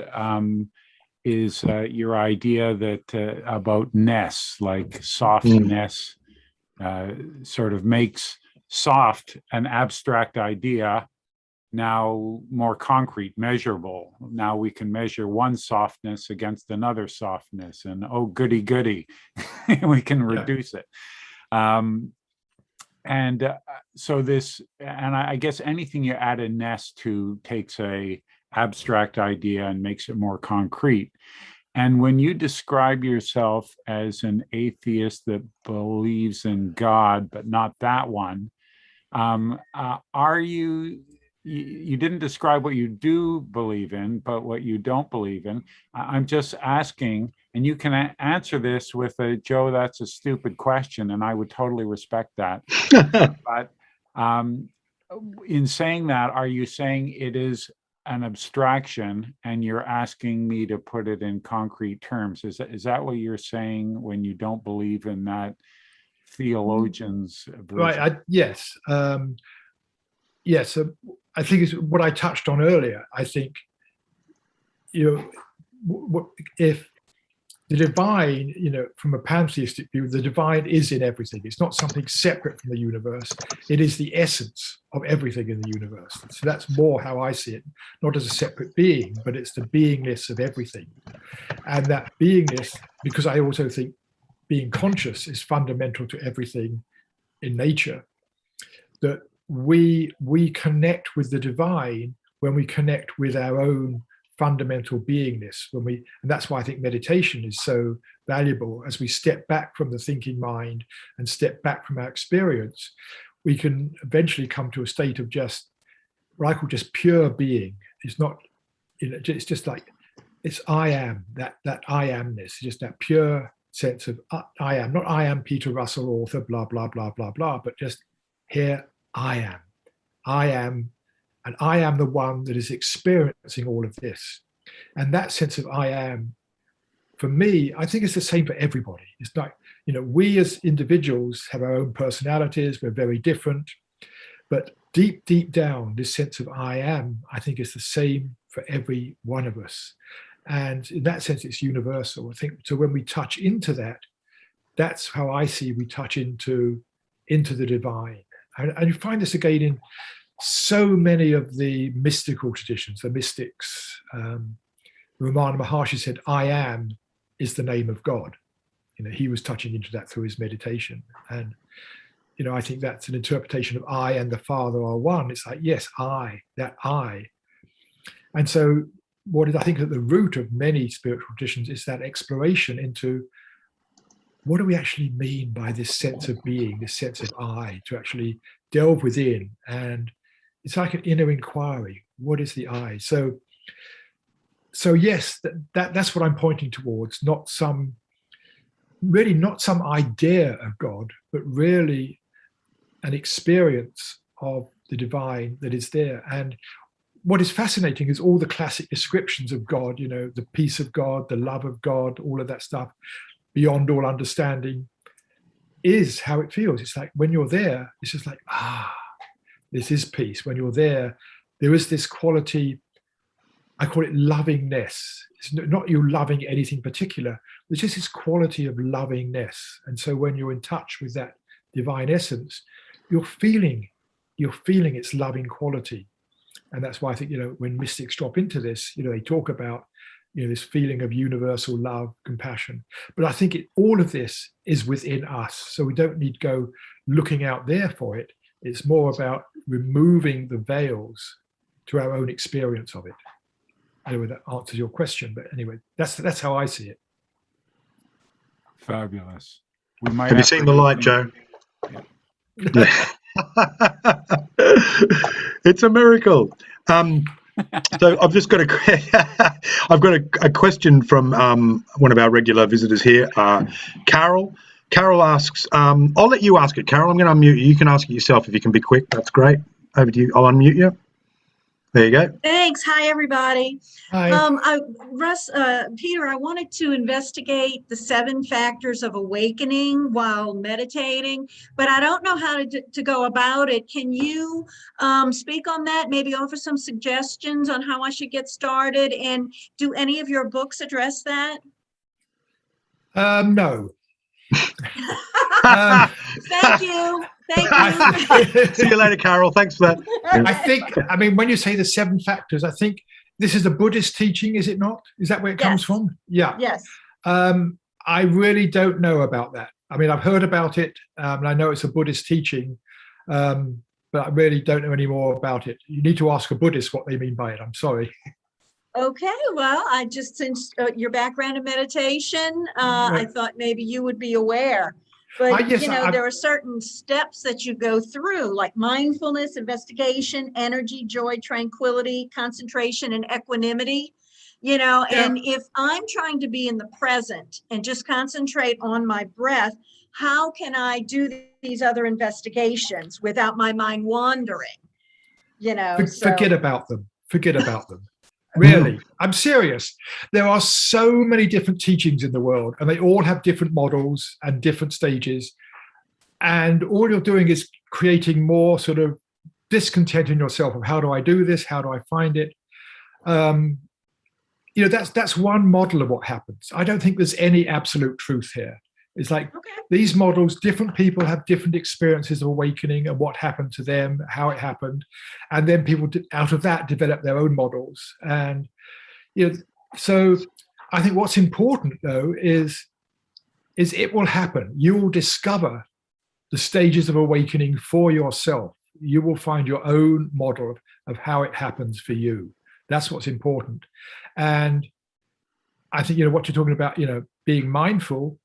is your idea that about ness, like softness, sort of makes soft an abstract idea now more concrete, measurable. Now we can measure one softness against another softness, and oh, goody, goody, we can reduce it. So this, and I guess anything you add a ness to takes a abstract idea and makes it more concrete. And when you describe yourself as an atheist that believes in God, but not that one, are you didn't describe what you do believe in, but what you don't believe in. I'm just asking, and you can answer this with a, Joe, that's a stupid question, and I would totally respect that. But in saying that, are you saying it is an abstraction and you're asking me to put it in concrete terms? Is that what you're saying when you don't believe in that theologian's version? Right, yes. Yes, so I think it's what I touched on earlier. I think, if the divine, from a pantheistic view, the divine is in everything. It's not something separate from the universe. It is the essence of everything in the universe. So that's more how I see it, not as a separate being, but it's the beingness of everything. And that beingness, because I also think being conscious is fundamental to everything in nature, that we connect with the divine when we connect with our own fundamental beingness. And that's why I think meditation is so valuable. As we step back from the thinking mind and step back from our experience, we can eventually come to a state of just what I call just pure being. It's not, it's just like, it's I am, that I amness, just that pure sense of I am, not I am Peter Russell, author, blah, blah, blah, blah, blah, but just here I am, and I am the one that is experiencing all of this. And that sense of I am, for me, I think it's the same for everybody. It's like, we as individuals have our own personalities, we're very different, but deep, deep down, this sense of I am, I think is the same for every one of us. And in that sense, it's universal. I think, so when we touch into that, that's how I see we touch into the divine. And you find this again in so many of the mystical traditions, the mystics. Ramana Maharshi said, I am is the name of God. He was touching into that through his meditation. And, I think that's an interpretation of I and the Father are one. It's like, yes, I, that I. And so what is, I think, at the root of many spiritual traditions is that exploration into what do we actually mean by this sense of being, this sense of I, to actually delve within. And it's like an inner inquiry. What is the I? So yes, that's what I'm pointing towards, not some idea of God, but really an experience of the divine that is there. And what is fascinating is all the classic descriptions of God, the peace of God, the love of God, all of that stuff, beyond all understanding. is how it feels. It's like when you're there, it's just like, this is peace. When you're there, there is this quality, I call it lovingness. It's not you loving anything particular. There's just this quality of lovingness. And so when you're in touch with that divine essence, you're feeling its loving quality. And that's why I think, when mystics drop into this, they talk about, this feeling of universal love, compassion. But I think all of this is within us. So we don't need to go looking out there for it. It's more about removing the veils to our own experience of it. Anyway, that answers your question. But anyway, that's how I see it. Fabulous. We might have you seen the light, Joe? Yeah. It's a miracle. So I've just got a question from one of our regular visitors here, Carol. Carol asks, I'll let you ask it, Carol. I'm going to unmute you. You can ask it yourself if you can be quick. That's great. Over to you. I'll unmute you. There you go. Thanks. Hi, everybody. Hi. Russ, Peter, I wanted to investigate the 7 factors of awakening while meditating, but I don't know how to go about it. Can you speak on that? Maybe offer some suggestions on how I should get started? And do any of your books address that? No. Thank you. Thank you. See you later, Carol. Thanks for that. I mean, when you say the 7 factors, I think this is a Buddhist teaching, is it not? Is that where it comes from? Yeah. Yes. I really don't know about that. I mean, I've heard about it, and I know it's a Buddhist teaching, but I really don't know any more about it. You need to ask a Buddhist what they mean by it. I'm sorry. Okay, well, I just, since your background in meditation, I thought maybe you would be aware. But, there are certain steps that you go through, like mindfulness, investigation, energy, joy, tranquility, concentration, and equanimity, and if I'm trying to be in the present and just concentrate on my breath, how can I do these other investigations without my mind wandering? Forget about them. Forget about them. Really, I'm serious. There are so many different teachings in the world, and they all have different models and different stages. And all you're doing is creating more sort of discontent in yourself of how do I do this? How do I find it? That's one model of what happens. I don't think there's any absolute truth here. It's like these models, different people have different experiences of awakening and what happened to them, how it happened. And then people out of that develop their own models. And, so I think what's important, though, is it will happen. You will discover the stages of awakening for yourself. You will find your own model of how it happens for you. That's what's important. And I think, what you're talking about, being mindful,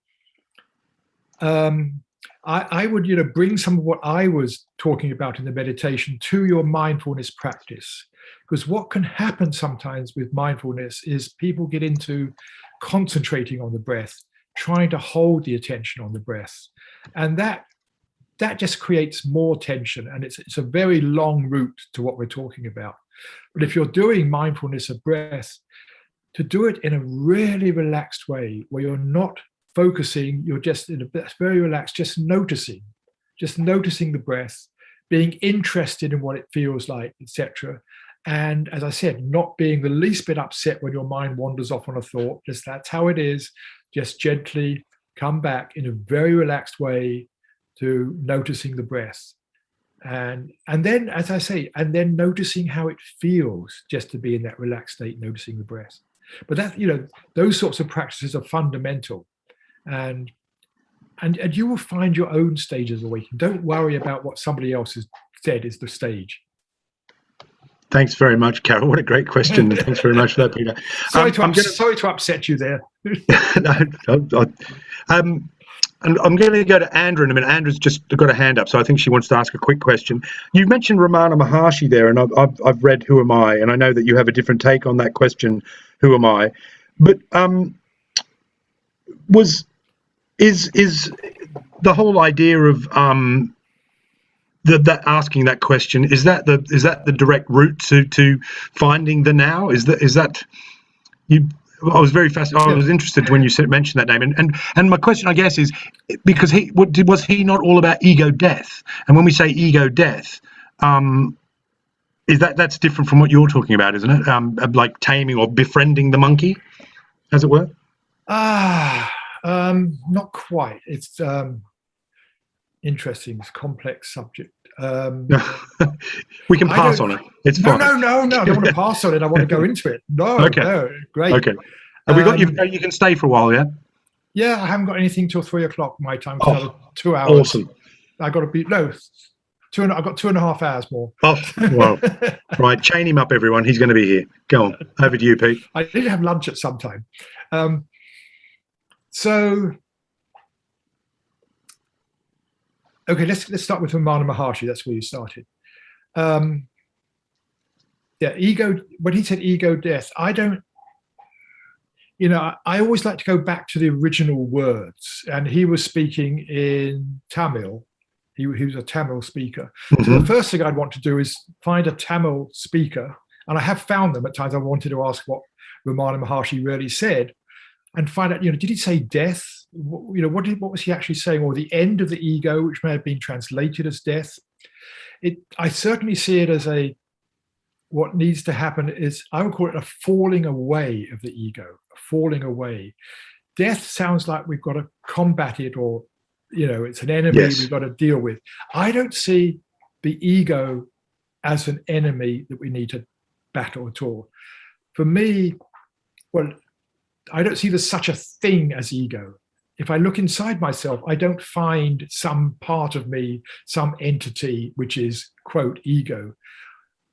I would, bring some of what I was talking about in the meditation to your mindfulness practice. Because what can happen sometimes with mindfulness is people get into concentrating on the breath, trying to hold the attention on the breath. And that just creates more tension. And it's a very long route to what we're talking about. But if you're doing mindfulness of breath, to do it in a really relaxed way, where you're not focusing, you're just in a very relaxed, just noticing the breath, being interested in what it feels like, etc. And as I said, not being the least bit upset when your mind wanders off on a thought. Just that's how it is. Just gently come back in a very relaxed way to noticing the breath. And then, as I say, and then noticing how it feels just to be in that relaxed state, noticing the breath. But that, those sorts of practices are fundamental. And you will find your own stages of awakening. Don't worry about what somebody else has said is the stage. Thanks very much, Carol. What a great question. Thanks very much for that, Peter. Sorry to upset you there. And I'm going to go to Andrew in a minute. Andrew's just got a hand up, so I think she wants to ask a quick question. You mentioned Ramana Maharshi there, and I've read Who Am I? And I know that you have a different take on that question, Who am I? But is the whole idea of that asking that question, is that the direct route to finding the now? Is that you? I was very fascinated. I was interested when you mentioned that name, and my question, I guess, is because was he not all about ego death? And when we say ego death, is that's different from what you're talking about, isn't it? Like taming or befriending the monkey, as it were. Not quite. It's interesting. It's a complex subject. We can pass on it. It's fine. No. I don't want to pass on it. I want to go into it. No, great. Okay. Have we got you? You can stay for a while, yeah. Yeah, I haven't got anything till 3 o'clock my time. Another 2 hours. Awesome. I got to be I've got 2.5 hours more. Oh, well, right. Chain him up, everyone. He's going to be here. Go on. Over to you, Pete. I need to have lunch at some time. So, okay, let's start with Ramana Maharshi. That's where you started. Ego. When he said ego death, I don't. I always like to go back to the original words, and he was speaking in Tamil. He was a Tamil speaker. Mm-hmm. So the first thing I'd want to do is find a Tamil speaker, and I have found them at times. I wanted to ask what Ramana Maharshi really said, and find out, did he say death? What was he actually saying? Or the end of the ego, which may have been translated as death. I certainly see it as what needs to happen is, I would call it a falling away of the ego, a falling away. Death sounds like we've got to combat it, or, it's an enemy we've got to deal with. I don't see the ego as an enemy that we need to battle at all. For me, I don't see there's such a thing as ego. If I look inside myself, I don't find some part of me, some entity, which is, quote, ego.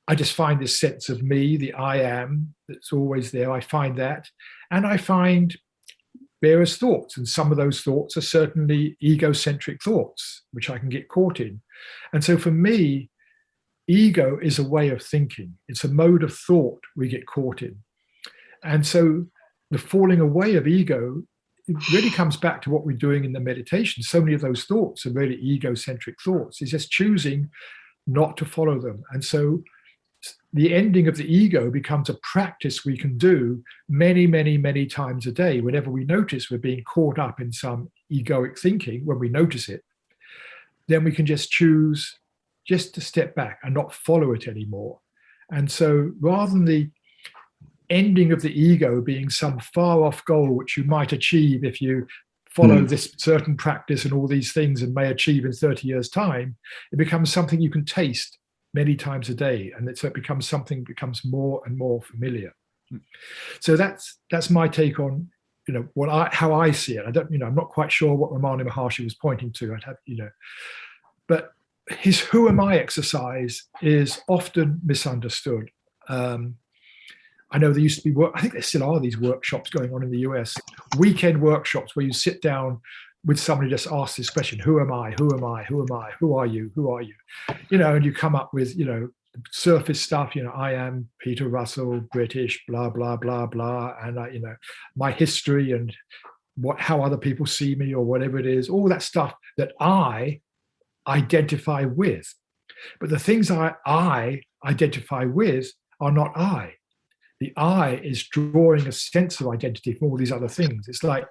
I just find this sense of me, the I am, that's always there. I find that. And I find various thoughts. And some of those thoughts are certainly egocentric thoughts, which I can get caught in. And so for me, ego is a way of thinking. It's a mode of thought we get caught in. And so the falling away of ego, it really comes back to what we're doing in the meditation. So many of those thoughts are really egocentric thoughts. It's just choosing not to follow them. And so the ending of the ego becomes a practice we can do many, many, many times a day. Whenever we notice we're being caught up in some egoic thinking, when we notice it, then we can just choose just to step back and not follow it anymore. And so rather than the ending of the ego being some far off goal which you might achieve if you follow this certain practice and all these things and may achieve in 30 years' time, it becomes something you can taste many times a day, and so it becomes something becomes more and more familiar. So that's my take on how I see it. I don't I'm not quite sure what Ramana Maharshi was pointing to. I'd have but his who am I exercise is often misunderstood. I know there used to be I think there still are these workshops going on in the US, weekend workshops where you sit down with somebody, just ask this question: who am I? Who am I? Who am I? Who are you? Who are you? And you come up with surface stuff. I am Peter Russell, British, blah blah blah blah, and my history and how other people see me or whatever it is. All that stuff that I identify with, but the things I identify with are not I. The I is drawing a sense of identity from all these other things. It's like,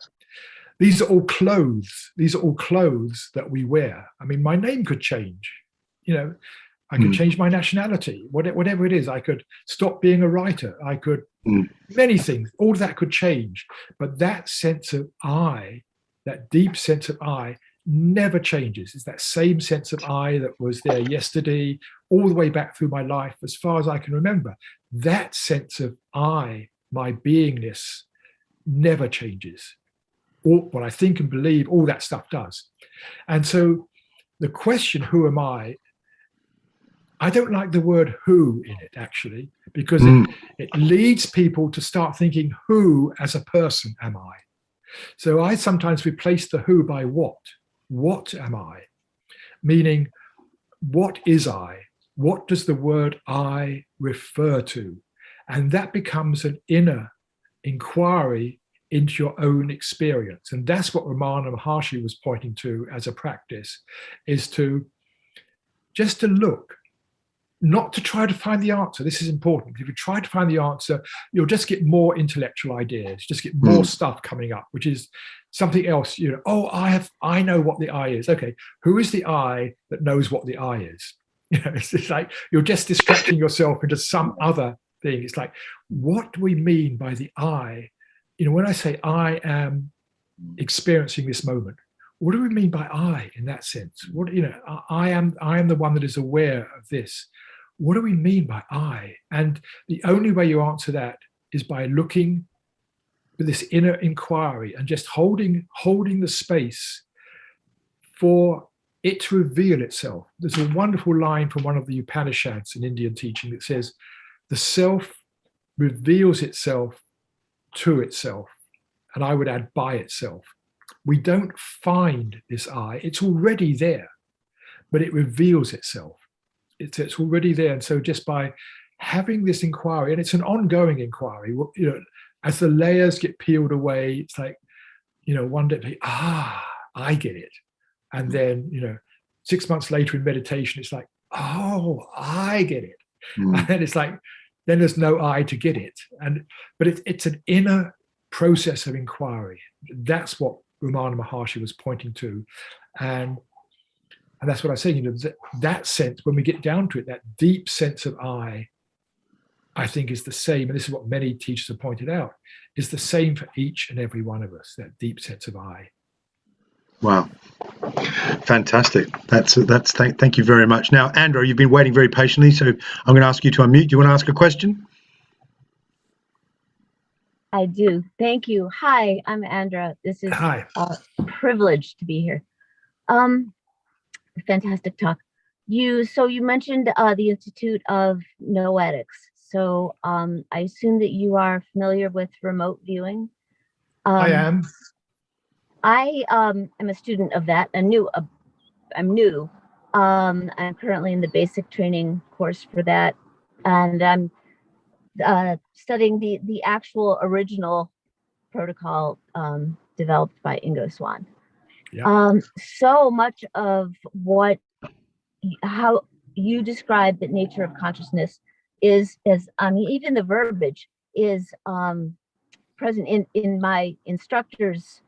these are all clothes. These are all clothes that we wear. I mean, my name could change. I could change my nationality, whatever it is. I could stop being a writer. I could, many things. All of that could change. But that sense of I, that deep sense of I, never changes. It's that same sense of I that was there yesterday, all the way back through my life, as far as I can remember. That sense of I, my beingness, never changes. What I think and believe, all that stuff does. And so the question, who am I don't like the word who in it, actually, because it leads people to start thinking who as a person am I. So I sometimes replace the who by what. What am I? Meaning, what is I? What does the word I refer to? And that becomes an inner inquiry into your own experience. And that's what Ramana Maharshi was pointing to as a practice, is to just to look not to try to find the answer. This is important. If you try to find the answer, you'll just get more intellectual ideas, just get more stuff coming up, which is something else. Oh, I know what the I is. Okay, who is the I that knows what the I is? It's like you're just distracting yourself into some other thing. It's like, what do we mean by the I? When I say I am experiencing this moment, what do we mean by I in that sense? I am the one that is aware of this. What do we mean by I? And the only way you answer that is by looking with this inner inquiry and just holding the space for it to reveal itself. There's a wonderful line from one of the Upanishads in Indian teaching that says, the self reveals itself to itself. And I would add, by itself. We don't find this I. It's already there, but it reveals itself. It's already there. And so just by having this inquiry, and it's an ongoing inquiry, as the layers get peeled away, it's like, one day, I get it. And then, 6 months later in meditation, it's like, oh, I get it. And then it's like, then there's no I to get it. But it's an inner process of inquiry. That's what Ramana Maharshi was pointing to. And that's what I say, that sense, when we get down to it, that deep sense of I think is the same, and this is what many teachers have pointed out, is the same for each and every one of us, that deep sense of I. Wow. Fantastic. Thank you very much. Now, Andrew, you've been waiting very patiently, so I'm going to ask you to unmute. Do you want to ask a question? I do. Thank you. Hi, I'm Andra. This is a privilege to be here. Fantastic talk. You mentioned the Institute of Noetics. So I assume that you are familiar with remote viewing. I am. I am a student of that. I'm new. I'm currently in the basic training course for that, and I'm studying the actual original protocol developed by Ingo Swann. Yeah. So much of how you describe the nature of consciousness is even the verbiage is present in my instructor's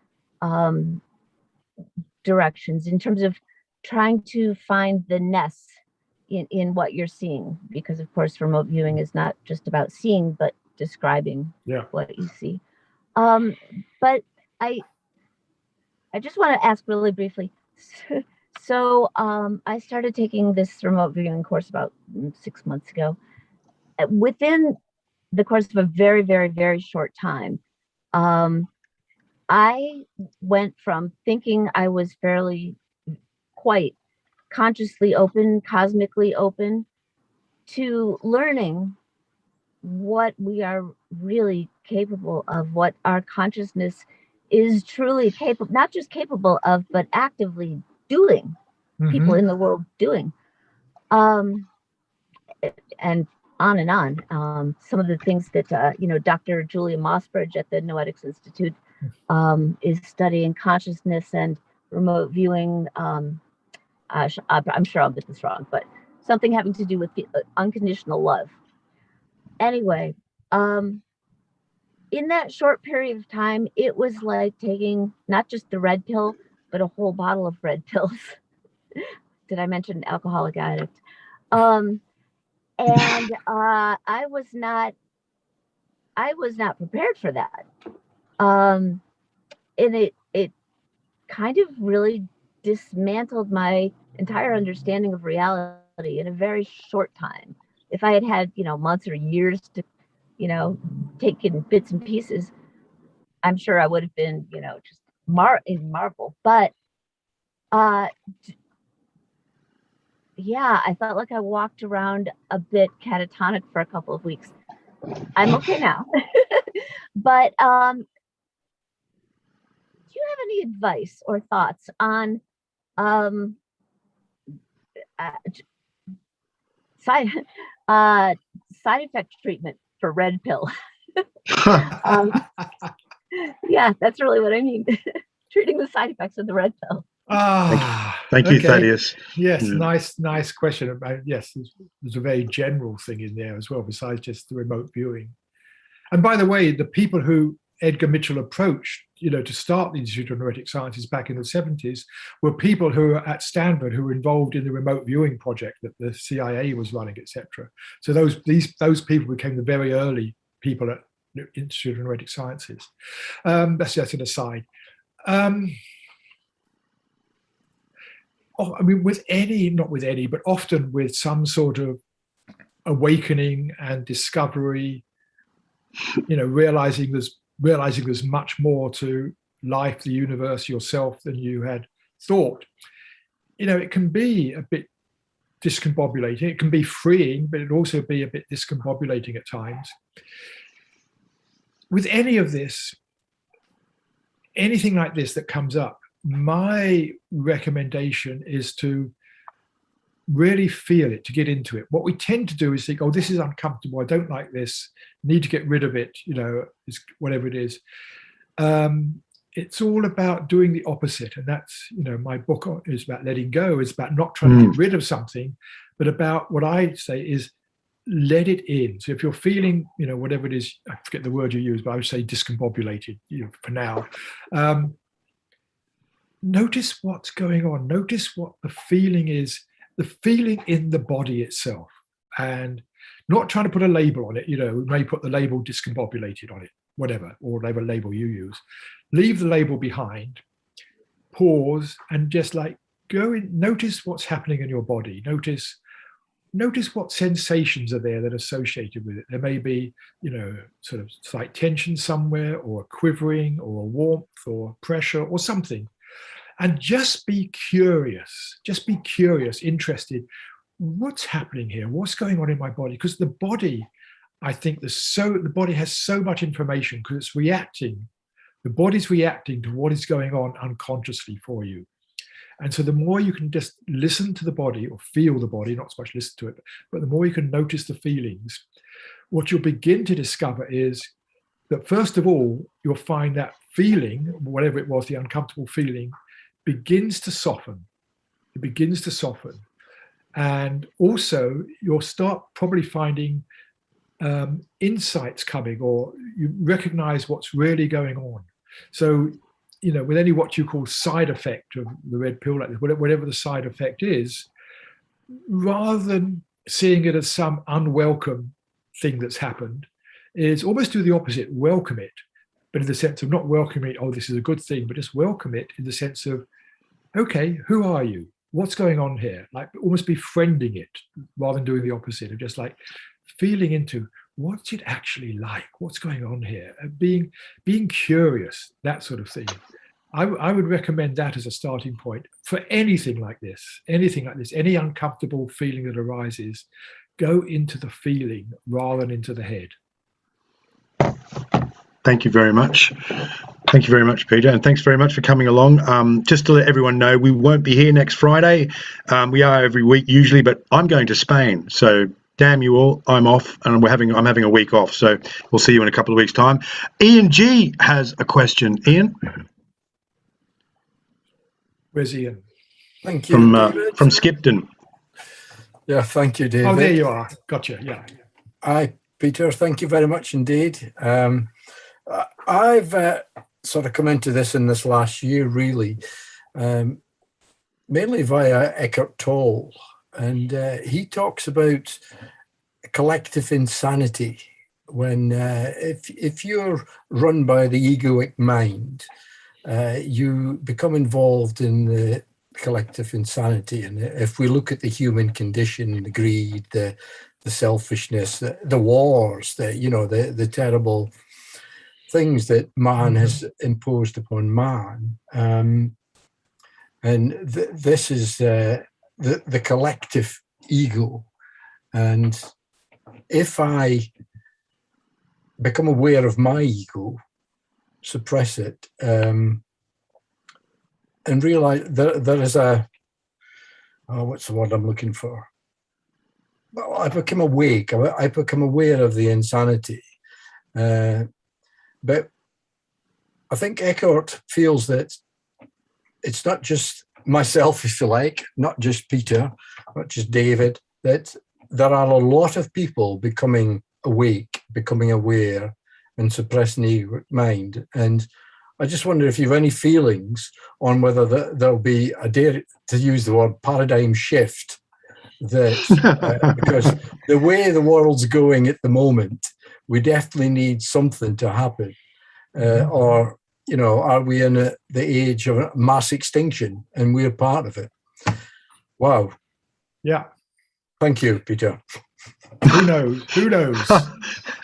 directions in terms of trying to find the ness in what you're seeing, because of course remote viewing is not just about seeing but describing what you see. But I just want to ask really briefly. So I started taking this remote viewing course about 6 months ago. Within the course of a very, very, very short time, I went from thinking I was quite consciously open, cosmically open, to learning what we are really capable of, what our consciousness is truly capable, not just capable of, but actively doing, people in the world doing. And on and on. Some of the things that, Dr. Julia Mossbridge at the Noetics Institute is studying consciousness and remote viewing. I'm sure I'll get this wrong, but something having to do with unconditional love. Anyway, in that short period of time, it was like taking not just the red pill, but a whole bottle of red pills. Did I mention alcoholic addict? And I was not prepared for that. And it kind of really dismantled my entire understanding of reality in a very short time. If I had months or years to, take in bits and pieces, I'm sure I would have been, just marvel. But I felt like I walked around a bit catatonic for a couple of weeks. I'm okay now. But do you have any advice or thoughts on side effect treatment for red pill? Yeah, that's really what I mean. Treating the side effects of the red pill. Thank you, Thaddeus. Yes, nice question. Yes, there's a very general thing in there as well, besides just the remote viewing. And by the way, the people who Edgar Mitchell approached, to start the Institute of Noetic Sciences back in the 70s, were people who were at Stanford who were involved in the remote viewing project that the CIA was running, etc. So those people became the very early people at the Institute of Noetic Sciences. That's just an aside. I mean, not with any, but often with some sort of awakening and discovery, realizing there's much more to life, the universe, yourself than you had thought. It can be a bit discombobulating. It can be freeing, but it also be a bit discombobulating at times. With anything like this that comes up, my recommendation is to really feel it, to get into it. What we tend to do is think, oh, this is uncomfortable, I don't like this, need to get rid of it, whatever it is. It's all about doing the opposite. And that's, my book is about letting go. It's about not trying to get rid of something, but about what I say is let it in. So if you're feeling, whatever it is, I forget the word you use, but I would say discombobulated, for now. Notice what's going on. Notice what the feeling is, the feeling in the body itself, and not trying to put a label on it. We may put the label discombobulated on it, whatever, or whatever label you use. Leave the label behind, pause, and just go in, notice what's happening in your body. Notice what sensations are there that are associated with it. There may be, sort of slight tension somewhere, or a quivering, or a warmth, or pressure, or something. And just be curious, interested. What's happening here? What's going on in my body? Because the body, I think the body has so much information because it's reacting. The body's reacting to what is going on unconsciously for you. And so the more you can just listen to the body or feel the body, not so much listen to it, but the more you can notice the feelings, what you'll begin to discover is that first of all, you'll find that feeling, whatever it was, the uncomfortable feeling, begins to soften. It begins to soften. And also you'll start probably finding insights coming, or you recognize what's really going on. So, with any what you call side effect of the red pill, like this, whatever the side effect is, rather than seeing it as some unwelcome thing that's happened, is almost do the opposite, welcome it. But in the sense of not welcoming it, oh, this is a good thing, but just welcome it in the sense of, okay, who are you? What's going on here? Almost befriending it rather than doing the opposite of just feeling into what's it actually like? What's going on here? Being curious, that sort of thing. I would recommend that as a starting point for anything like this, any uncomfortable feeling that arises, go into the feeling rather than into the head. Thank you very much. Thank you very much, Peter, and thanks very much for coming along. Just to let everyone know, we won't be here next Friday. We are every week usually, but I'm going to Spain, so damn you all, I'm off, and I'm having a week off. So we'll see you in a couple of weeks' time. Ian G has a question. Ian, where's Ian? Thank you, from Skipton. Yeah, thank you, David. Oh, there you are. Gotcha. Yeah. Hi, Peter. Thank you very much indeed. I've sort of come into this in this last year, really, mainly via Eckhart Tolle. And he talks about collective insanity when if you're run by the egoic mind, you become involved in the collective insanity. And if we look at the human condition, the greed, the selfishness, the wars, the terrible things that man has imposed upon man, and this is the collective ego. And if I become aware of my ego, suppress it, and realize there is what's the word I'm looking for? Well, I become awake. I become aware of the insanity. But I think Eckhart feels that it's not just myself, if you like, not just Peter, not just David, that there are a lot of people becoming awake, becoming aware, and suppressing the egoic mind. And I just wonder if you have any feelings on whether there'll be, I dare to use the word, paradigm shift, that because the way the world's going at the moment, we definitely need something to happen. Or, you know, are we in the age of mass extinction and we're part of it? Wow. Yeah. Thank you, Peter. Who knows? Who knows?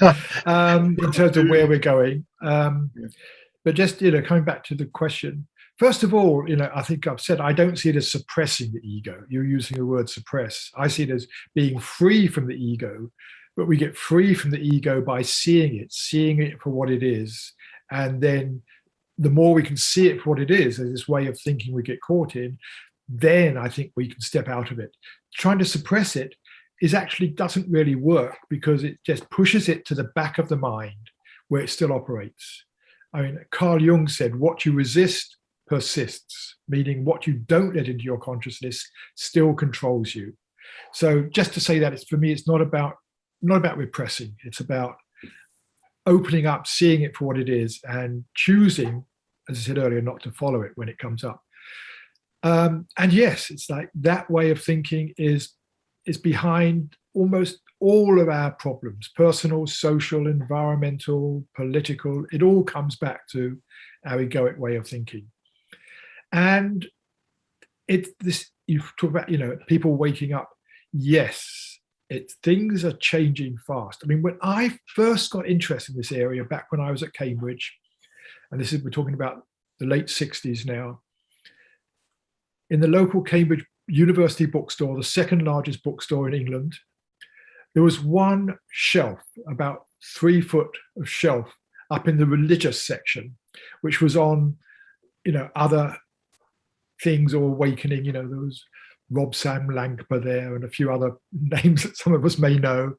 In terms of where we're going. But just, you know, coming back to the question, first of all, you know, I think I've said I don't see it as suppressing the ego. You're using the word suppress. I see it as being free from the ego, but we get free from the ego by seeing it for what it is. And then the more we can see it for what it is, as this way of thinking we get caught in, then I think we can step out of it. Trying to suppress it actually doesn't really work, because it just pushes it to the back of the mind where it still operates. I mean, Carl Jung said, what you resist persists, meaning what you don't let into your consciousness still controls you. So just to say that, it's, for me, it's not about repressing. It's about opening up, seeing it for what it is, and choosing, as I said earlier, not to follow it when it comes up. And yes, it's like that way of thinking is behind almost all of our problems: personal, social, environmental, political. It all comes back to our egoic way of thinking. And you talk about, you know, people waking up. Yes, things are changing fast. I mean, when I first got interested in this area back when I was at Cambridge, and we're talking about the late 60s now, in the local Cambridge University bookstore, the second largest bookstore in England, there was one shelf, about 3 foot of shelf, up in the religious section, which was on, you know, other things or awakening. You know, there was Rob Sam Lankpa there and a few other names that some of us may know.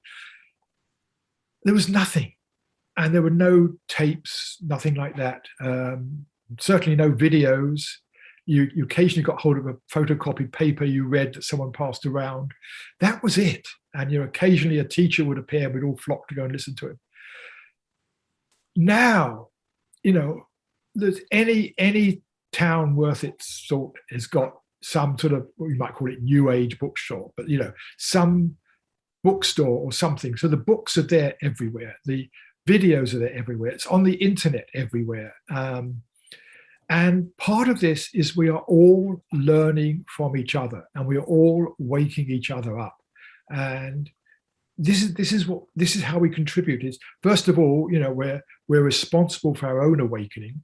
There was nothing. And there were no tapes, nothing like that. Certainly no videos. You occasionally got hold of a photocopied paper you read that someone passed around. That was it. And, you know, occasionally a teacher would appear and we'd all flock to go and listen to him. Now, you know, there's any town worth its salt has got some sort of, what you might call it, new age bookstore, but, you know, some bookstore or something. So the books are there everywhere. The videos are there everywhere. It's on the internet everywhere. And part of this is we are all learning from each other, and we are all waking each other up. And this is how we contribute. Is first of all, you know, we're responsible for our own awakening,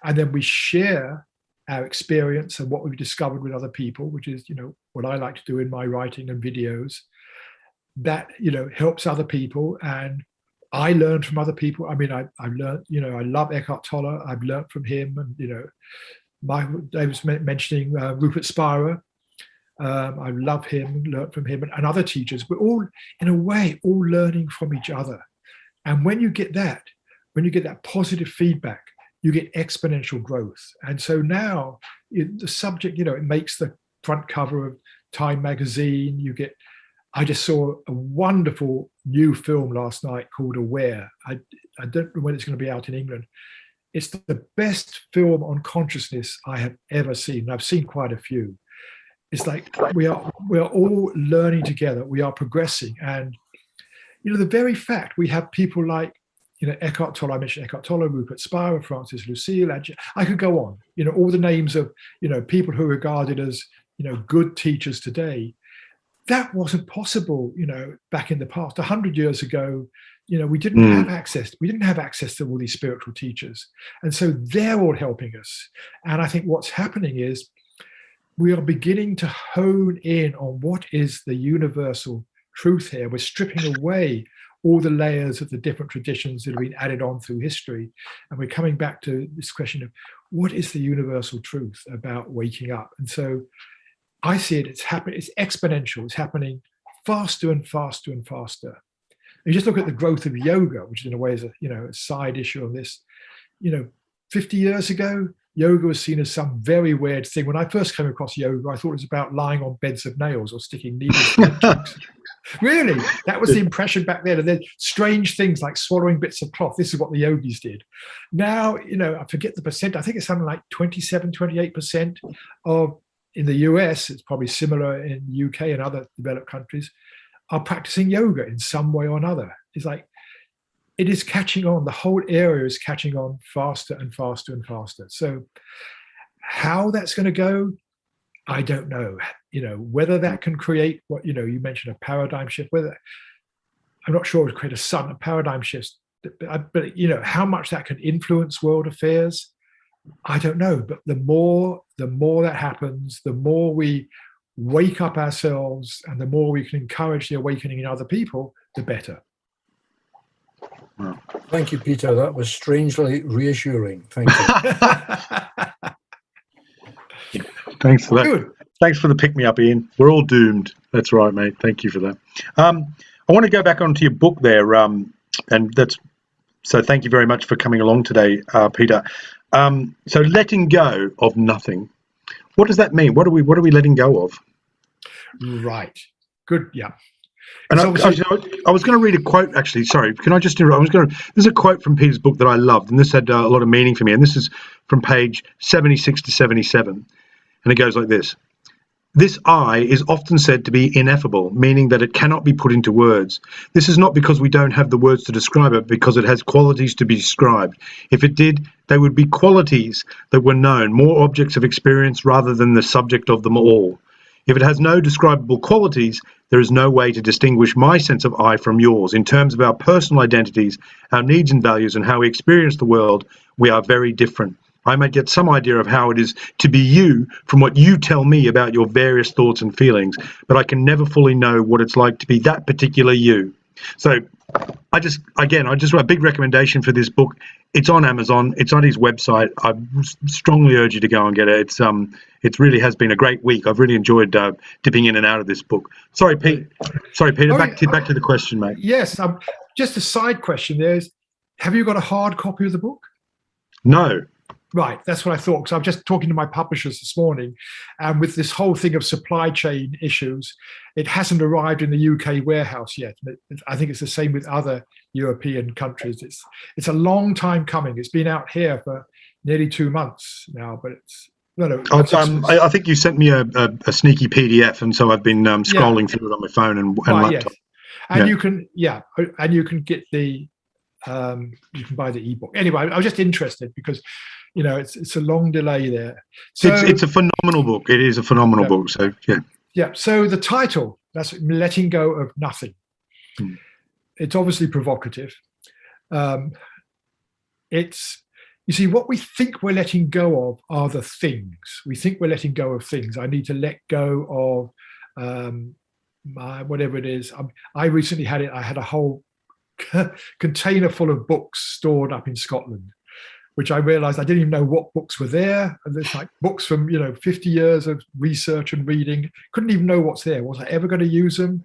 and then we share our experience and what we've discovered with other people, which is, you know, what I like to do in my writing and videos. That, you know, helps other people, and I learned from other people. I mean, I've learned, you know, I love Eckhart Tolle. I've learned from him, and, you know, Dave was mentioning Rupert Spira. I love him, learned from him, and other teachers. We're all, in a way, all learning from each other. And when you get that positive feedback, you get exponential growth. And so now the subject, you know, it makes the front cover of Time magazine. I just saw a wonderful new film last night called Aware. I don't know when it's going to be out in England. It's the best film on consciousness I have ever seen. And I've seen quite a few. It's like we are all learning together. We are progressing. And, you know, the very fact we have people like, you know, Eckhart Tolle, I mentioned Eckhart Tolle, Rupert Spira, Francis Lucille, I could go on, you know, all the names of, you know, people who are regarded as, you know, good teachers today. That wasn't possible, you know, back in the past. 100 years ago, you know, we didn't have access. We didn't have access to all these spiritual teachers. And so they're all helping us. And I think what's happening is we are beginning to hone in on what is the universal truth here. We're stripping away all the layers of the different traditions that have been added on through history. And we're coming back to this question of what is the universal truth about waking up? And so I see it, it's happening, it's exponential, it's happening faster and faster and faster. You just look at the growth of yoga, which in a way is a, you know, a side issue on this. You know, 50 years ago, yoga was seen as some very weird thing. When I first came across yoga, I thought it was about lying on beds of nails or sticking needles in cheeks. Really, that was the impression back then. And then strange things like swallowing bits of cloth. This is what the yogis did. Now, I forget the percent. I think it's something like 27, 28% of, in the US, it's probably similar in the UK and other developed countries, are practicing yoga in some way or another. It's like, it is catching on. The whole area is catching on faster and faster and faster. So how that's going to go, I don't know. Whether that can create what, you mentioned a paradigm shift, whether, I'm not sure it would create a paradigm shift, but how much that can influence world affairs, I don't know. But the more that happens, the more we wake up ourselves and the more we can encourage the awakening in other people, the better. Thank you, Peter. That was strangely reassuring. Thank you. Thanks for that. Good. Thanks for the pick-me-up, Ian. We're all doomed. That's right, mate. Thank you for that. I want to go back onto your book there, so thank you very much for coming along today, Peter. So letting go of nothing. What does that mean? What are we letting go of? Right. Good. Yeah. And I was going to read a quote, actually. Sorry, can I just interrupt? There's a quote from Peter's book that I loved, and this had a lot of meaning for me. And this is from page 76 to 77. And it goes like this. This I is often said to be ineffable, meaning that it cannot be put into words. This is not because we don't have the words to describe it, because it has qualities to be described. If it did, they would be qualities that were known, more objects of experience rather than the subject of them all. If it has no describable qualities, there is no way to distinguish my sense of I from yours. In terms of our personal identities, our needs and values, and how we experience the world, we are very different. I may get some idea of how it is to be you from what you tell me about your various thoughts and feelings, but I can never fully know what it's like to be that particular you. So I just a big recommendation for this book. It's on Amazon. It's on his website. I strongly urge you to go and get it. It really has been a great week. I've really enjoyed dipping in and out of this book. Sorry, Peter. Back to the question, mate. Yes. Just a side question there is, have you got a hard copy of the book? No. Right, that's what I thought, because I'm just talking to my publishers this morning, and with this whole thing of supply chain issues, it hasn't arrived in the UK warehouse yet. I think it's the same with other European countries. It's a long time coming. It's been out here for nearly 2 months now, but I think you sent me a sneaky PDF, and so I've been scrolling through it on my phone and laptop. Yes. And you can get the you can buy the ebook. Anyway, I was just interested because it's a long delay there. So it's a phenomenal book. It is a phenomenal book. So yeah. So the title, that's Letting Go of Nothing. It's obviously provocative. You see, what we think we're letting go of are the things. We think we're letting go of things. I need to let go of my whatever it is. I recently had it. I had a whole container full of books stored up in Scotland, which I realized I didn't even know what books were there. And there's like books from 50 years of research and reading. Couldn't even know what's there. Was I ever going to use them?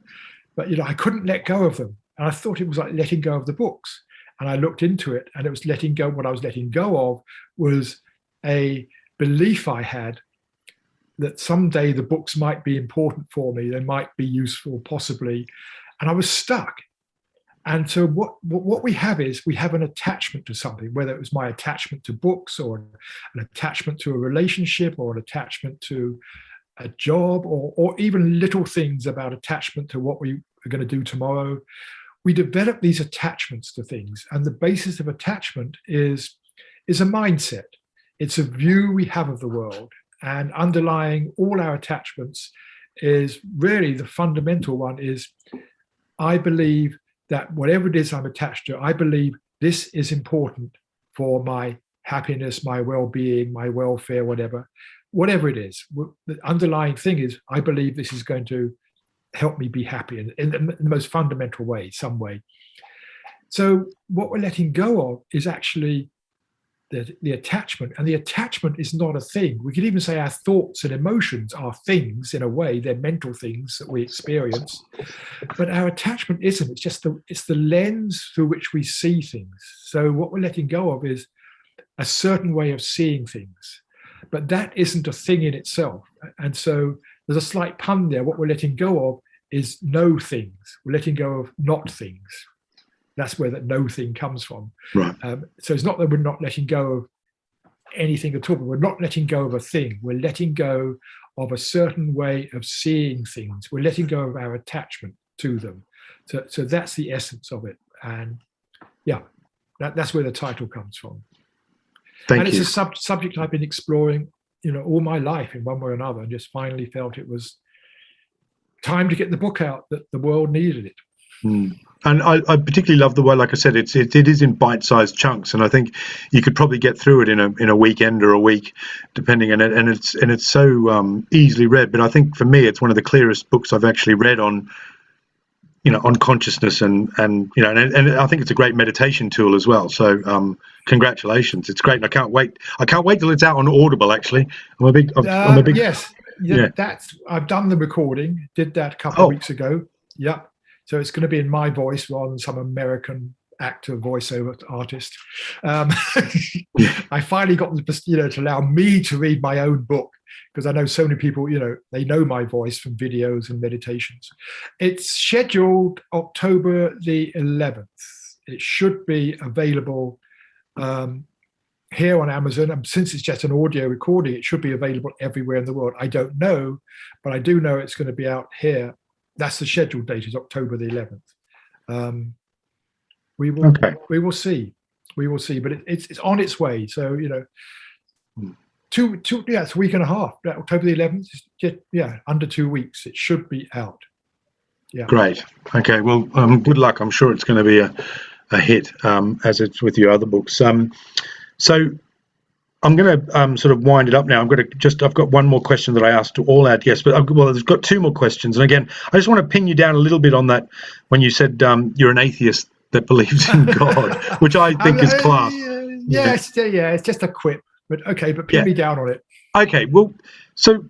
But I couldn't let go of them. And I thought it was like letting go of the books. And I looked into it, and it was letting go. What I was letting go of was a belief I had that someday the books might be important for me. They might be useful, possibly. And I was stuck. And so what we have is we have an attachment to something, whether it was my attachment to books or an attachment to a relationship or an attachment to a job or even little things about attachment to what we are going to do tomorrow. We develop these attachments to things, and the basis of attachment is a mindset. It's a view we have of the world, and underlying all our attachments is really the fundamental one is I believe that whatever it is I'm attached to, I believe this is important for my happiness, my well-being, my welfare, whatever it is. The underlying thing is I believe this is going to help me be happy in the most fundamental way, some way. So what we're letting go of is actually the attachment, and the attachment is not a thing. We could even say our thoughts and emotions are things in a way. They're mental things that we experience, but our attachment isn't. It's just it's the lens through which we see things. So what we're letting go of is a certain way of seeing things. But that isn't a thing in itself. And so there's a slight pun there. What we're letting go of is no things. We're letting go of not things. That's where that no thing comes from. Right. So it's not that we're not letting go of anything at all, but we're not letting go of a thing. We're letting go of a certain way of seeing things. We're letting go of our attachment to them. So that's the essence of it. And yeah, that's where the title comes from. Thank you. It's a subject I've been exploring, all my life in one way or another, and just finally felt it was time to get the book out, that the world needed it. And I particularly love the way, like I said, it is in bite-sized chunks, and I think you could probably get through it in a weekend or a week, depending on it. And it's so easily read. But I think for me, it's one of the clearest books I've actually read on consciousness, and I think it's a great meditation tool as well. So congratulations, it's great. And I can't wait till it's out on Audible. Actually, I'm a big yes, that's I've done the recording, did that a couple of weeks ago. Yeah. So it's going to be in my voice rather than some American actor voiceover artist. I finally got to allow me to read my own book, because I know so many people, they know my voice from videos and meditations. It's scheduled October the 11th. It should be available here on Amazon. And since it's just an audio recording, it should be available everywhere in the world. I don't know, but I do know it's going to be out here. That's the scheduled date, is October the 11th. We will see, but it's on its way. So, it's a week and a half. October the 11th, under 2 weeks. It should be out. Yeah. Great. Okay. Well, good luck. I'm sure it's going to be a hit, as it's with your other books. So I'm going to sort of wind it up now. I've got one more question that I asked to all our guests, but I've got two more questions. And again, I just want to pin you down a little bit on that when you said you're an atheist that believes in God, which I think is class. It's just a quip, but pin me down on it. Okay, well, so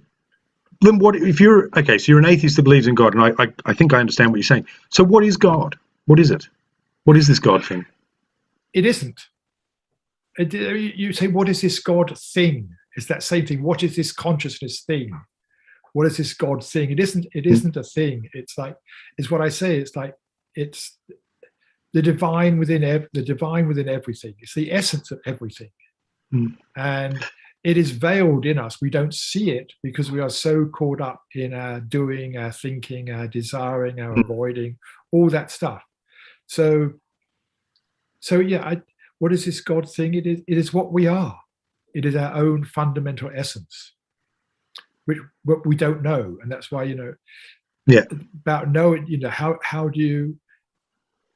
then what if you're so you're an atheist that believes in God, and I think I understand what you're saying. So what is God? What is it? What is this God thing? It isn't. You say, what is this God thing? It's that same thing. What is this consciousness thing? What is this God thing? It isn't a thing. It's what I say. It's the divine within everything. It's the essence of everything. And it is veiled in us. We don't see it because we are so caught up in our doing, our thinking, our desiring, our avoiding, all that stuff. So what is this God thing? It is what we are. It is our own fundamental essence, which we don't know, and that's why about knowing.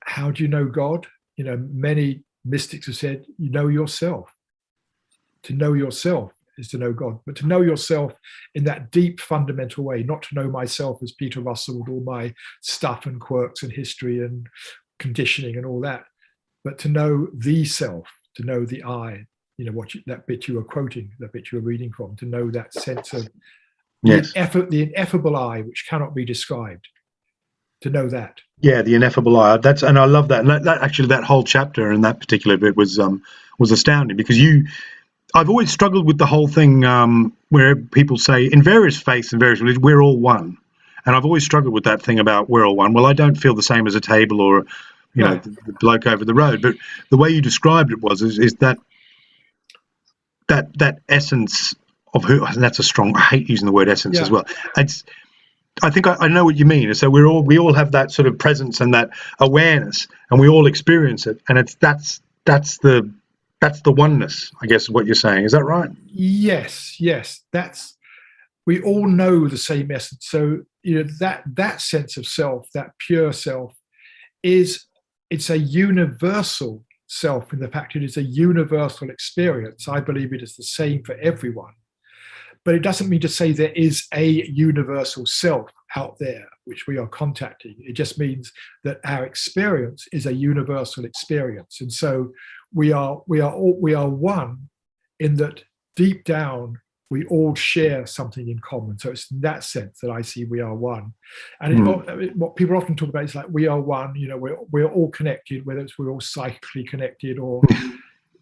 How do you know God? Many mystics have said you know yourself. To know yourself is to know God, but to know yourself in that deep fundamental way, not to know myself as Peter Russell with all my stuff and quirks and history and conditioning and all that, but to know the self, to know the I, that bit you were quoting, that bit you were reading from, to know that sense of the ineffable I, which cannot be described, to know that. Yeah, the ineffable I. And I love that. And that actually, that whole chapter and that particular bit was astounding, because I've always struggled with the whole thing where people say in various faiths and various religions, we're all one. And I've always struggled with that thing about we're all one. Well, I don't feel the same as a table or the bloke over the road, but the way you described it is that essence of who, and that's a strong, I hate using the word essence as well. I think I know what you mean. So we all have that sort of presence and that awareness, and we all experience it, and that's the oneness, I guess, is what you're saying. Is that right? Yes. We all know the same essence. So that sense of self, that pure self, it's a universal self in the fact it is a universal experience. I believe it is the same for everyone. But it doesn't mean to say there is a universal self out there which we are contacting. It just means that our experience is a universal experience. And so we are one in that deep down we all share something in common. So it's in that sense that I see we are one. And what people often talk about is like we are one, we're all connected, whether it's we're all psychically connected or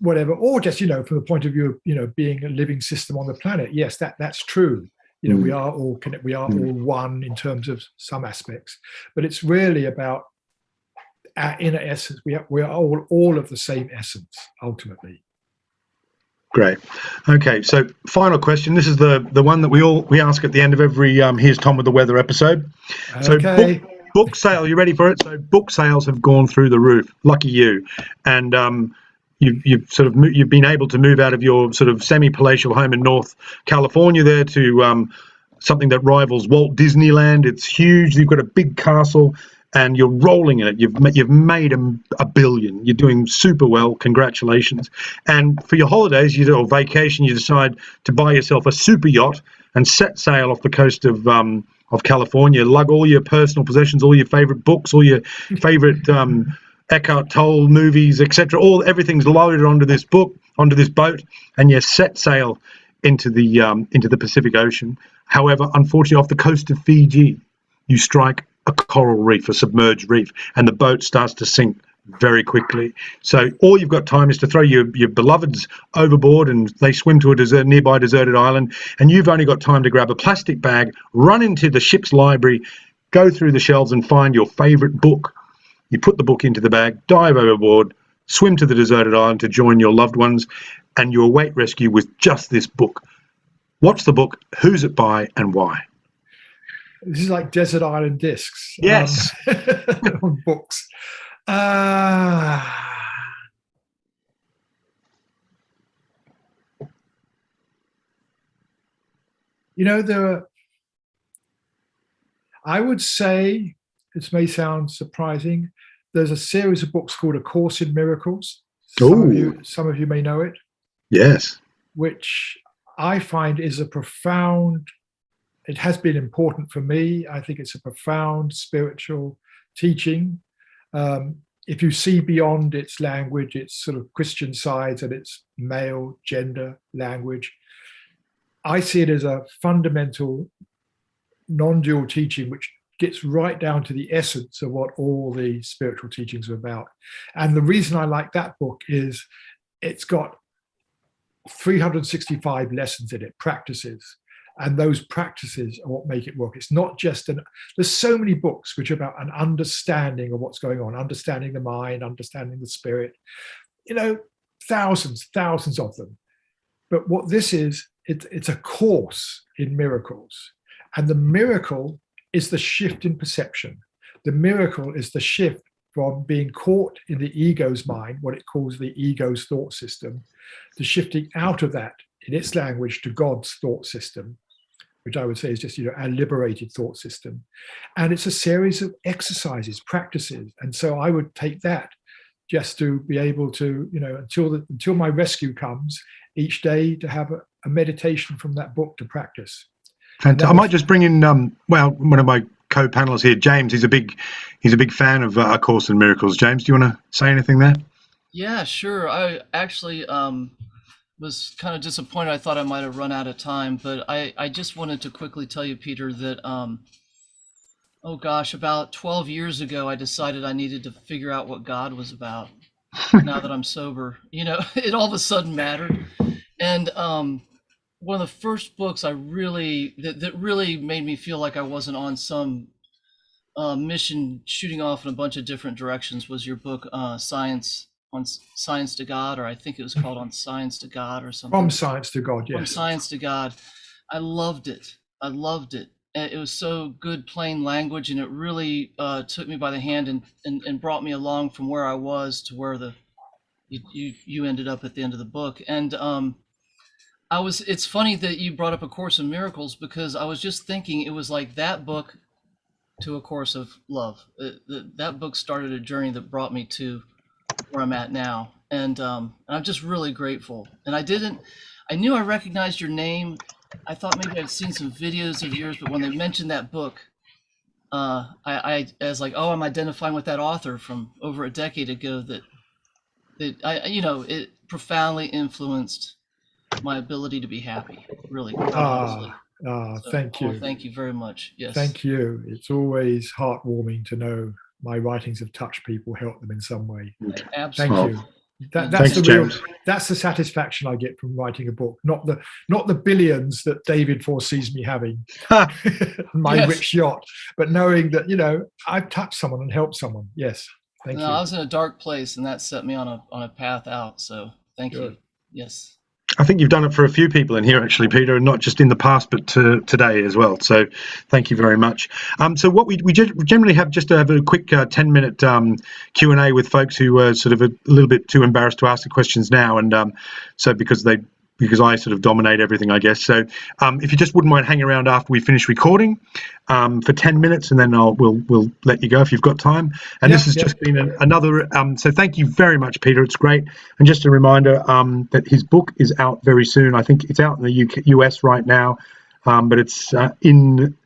whatever, or just, from the point of view of, being a living system on the planet. Yes, that's true. We are all connected, we are all one in terms of some aspects, but it's really about our inner essence. We are all of the same essence, ultimately. Great. Okay, so final question. This is the one that we ask at the end of every Here's Tom with the Weather episode. Okay. So book sale, you ready for it? So book sales have gone through the roof. Lucky you. And you've been able to move out of your sort of semi-palatial home in North California there to something that rivals Walt Disneyland. It's huge. You've got a big castle and you're rolling in it. You've made a billion. You're doing super well. Congratulations. And for your holidays, or vacation, you decide to buy yourself a super yacht and set sail off the coast of California. Lug all your personal possessions, all your favorite books, all your favorite Eckhart Tolle movies, etc. Everything's loaded onto this boat, and you set sail into the Pacific Ocean. However, unfortunately, off the coast of Fiji, you strike a coral reef, a submerged reef, and the boat starts to sink very quickly. So all you've got time is to throw your beloveds overboard, and they swim to a nearby deserted island, and you've only got time to grab a plastic bag, run into the ship's library, go through the shelves and find your favorite book. You put the book into the bag, dive overboard, swim to the deserted island to join your loved ones, and you await rescue with just this book. What's the book? Who's it by? And why? This is like Desert Island Discs. Yes. On books. I would say, this may sound surprising, there's a series of books called A Course in Miracles. Some of you may know it. Yes. Which I find is it has been important for me. I think it's a profound spiritual teaching. If you see beyond its language, its sort of Christian sides and its male gender language, I see it as a fundamental non-dual teaching which gets right down to the essence of what all the spiritual teachings are about. And the reason I like that book is it's got 365 lessons in it, practices. And those practices are what make it work. It's not just there's so many books which are about an understanding of what's going on, understanding the mind, understanding the spirit, thousands of them. But what this is, it's a course in miracles. And the miracle is the shift in perception. The miracle is the shift from being caught in the ego's mind, what it calls the ego's thought system, to shifting out of that in its language to God's thought system, which I would say is just, our liberated thought system. And it's a series of exercises, practices. And so I would take that just to be able to, until my rescue comes each day, to have a meditation from that book to practice. And I might just bring in, one of my co-panelists here, James. He's a big fan of A Course in Miracles. James, do you want to say anything there? Yeah, sure. I actually was kind of disappointed. I thought I might have run out of time, but I just wanted to quickly tell you, Peter, that about 12 years ago, I decided I needed to figure out what God was about. Now that I'm sober, it all of a sudden mattered. And one of the first books that really made me feel like I wasn't on some mission shooting off in a bunch of different directions was your book, Science to God, or I think it was called On Science to God or something. From Science to God, yes. From Science to God. I loved it. It was so good, plain language, and it really took me by the hand and brought me along from where I was to where you ended up at the end of the book. And it's funny that you brought up A Course in Miracles, because I was just thinking it was like that book to A Course of Love. That book started a journey that brought me to where I'm at now. And I'm just really grateful. And I knew I recognized your name. I thought maybe I'd seen some videos of yours, but when they mentioned that book, I was like, oh, I'm identifying with that author from over a decade ago that it profoundly influenced my ability to be happy, really. Thank you. Thank you very much. Yes. Thank you. It's always heartwarming to know my writings have touched people, helped them in some way. Absolutely. Thank you. That's the real. That's the satisfaction I get from writing a book, not the billions that David foresees me having, my rich yacht, but knowing that I've touched someone and helped someone. Yes, thank you. I was in a dark place, and that set me on a path out. So thank you. Yes. I think you've done it for a few people in here, actually, Peter, and not just in the past, but today as well. So thank you very much. So what we generally have just to have a quick 10-minute Q&A with folks who are sort of a little bit too embarrassed to ask the questions now. And so because I sort of dominate everything, I guess. So if you just wouldn't mind hanging around after we finish recording for 10 minutes, and then we'll let you go if you've got time. And this has just been another, so thank you very much, Peter. It's great. And just a reminder that his book is out very soon. I think it's out in the US right now, but it's in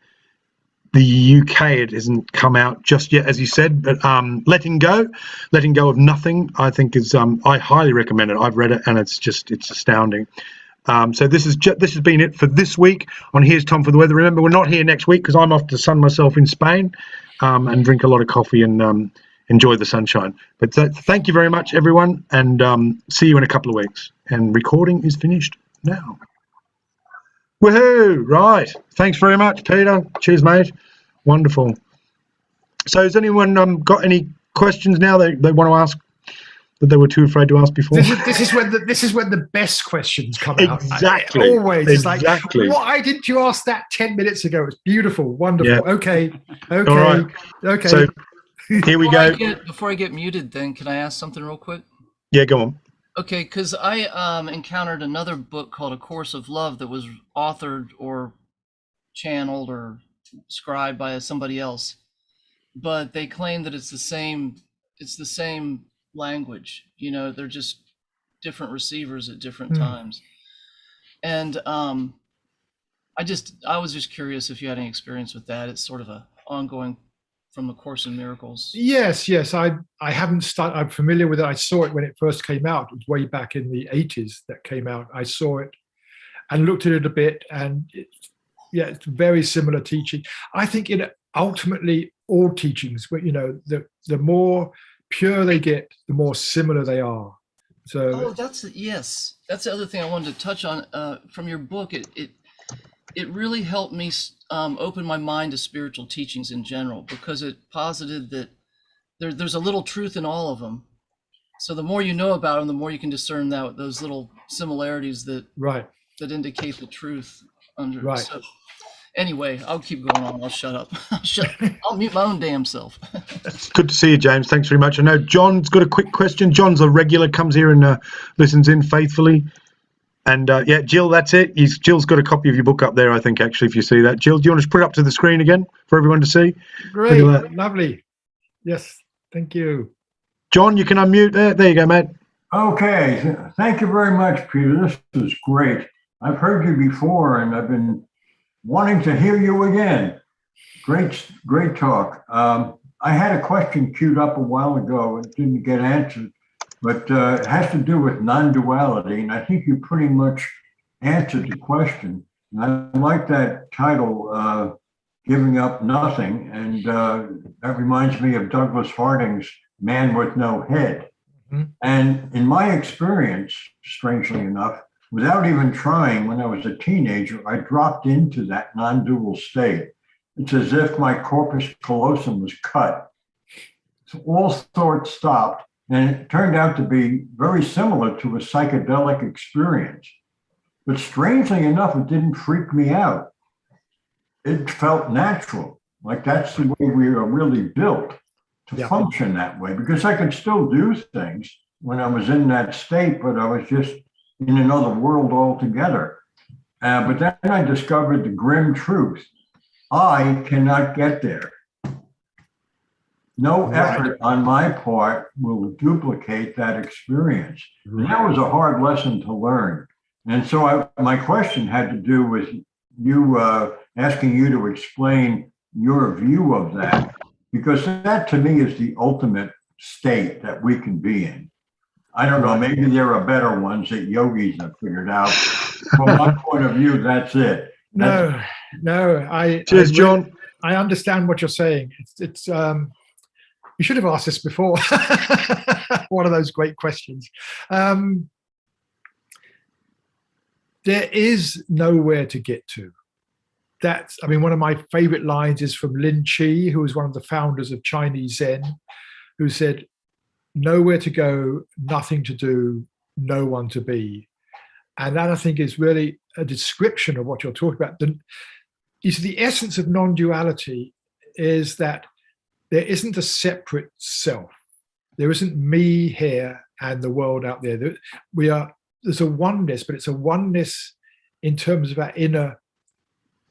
the UK. It hasn't come out just yet, as you said, but letting go of nothing, I think is I highly recommend it. I've read it and it's astounding. So this has been it for this week on Here's Tom for the Weather. Remember, we're not here next week because I'm off to sun myself in Spain and drink a lot of coffee and enjoy the sunshine. But thank you very much, everyone, and see you in a couple of weeks. And recording is finished now. Woohoo! Right. Thanks very much, Peter. Cheers, mate. Wonderful. So has anyone got any questions now they want to ask that they were too afraid to ask before? This is when the best questions come out. Exactly. Always. Exactly. It's like, why didn't you ask that 10 minutes ago? It's beautiful. Wonderful. Yeah. Okay. All right. Okay. So here we go. Before I get muted, then, can I ask something real quick? Yeah, go on. Okay, because I encountered another book called A Course of Love that was authored or channeled or scribed by somebody else, but they claim that it's the same language. They're just different receivers at different times. And I was just curious if you had any experience with that. It's sort of a ongoing from the Course in Miracles. Yes. I haven't started. I'm familiar with it. I saw it when it first came out. It was way back in the 80s that came out. I saw it and looked at it a bit, and it's very similar teaching. I think ultimately all teachings, the more pure they get, the more similar they are. So that's the other thing I wanted to touch on from your book. It really helped me open my mind to spiritual teachings in general, because it posited that there's a little truth in all of them. So the more you know about them, the more you can discern those little similarities that indicate the truth under. Right. So, anyway, I'll keep going on. I'll shut up. I'll mute my own damn self. Good to see you, James. Thanks very much. I know John's got a quick question. John's a regular, comes here and listens in faithfully. And Jill, that's it. Jill's got a copy of your book up there, I think, actually, if you see that. Jill, do you want to put it up to the screen again for everyone to see? Great. Lovely. Yes. Thank you. John, you can unmute there. There you go, mate. Okay. Thank you very much, Peter. This is great. I've heard you before, and I've been wanting to hear you again. Great talk. I had a question queued up a while ago and didn't get answered, but it has to do with non-duality, and I think you pretty much answered the question. And I like that title, Giving Up Nothing, and that reminds me of Douglas Harding's Man with No Head. Mm-hmm. And in my experience, strangely enough, without even trying, when I was a teenager, I dropped into that non-dual state. It's as if my corpus callosum was cut. So all thought stopped, and it turned out to be very similar to a psychedelic experience. But strangely enough, it didn't freak me out. It felt natural, like that's the way we are really built to function that way, because I could still do things when I was in that state, but I was just in another world altogether. But then I discovered the grim truth. I cannot get there. No effort on my part will duplicate that experience. And that was a hard lesson to learn. And so my question had to do with you asking you to explain your view of that, because that to me is the ultimate state that we can be in. I don't know, maybe there are better ones that yogis have figured out. From my point of view, that's it. Cheers, John. I understand what you're saying. It's You should have asked this before. One of those great questions. There is nowhere to get to. I mean, one of my favorite lines is from Lin Chi, who was one of the founders of Chinese Zen, who said, nowhere to go, nothing to do, no one to be. And that, I think, is really a description of what you're talking about. You see, the essence of non-duality is that there isn't a separate self. There isn't me here and the world out there. There's a oneness, but it's a oneness in terms of our inner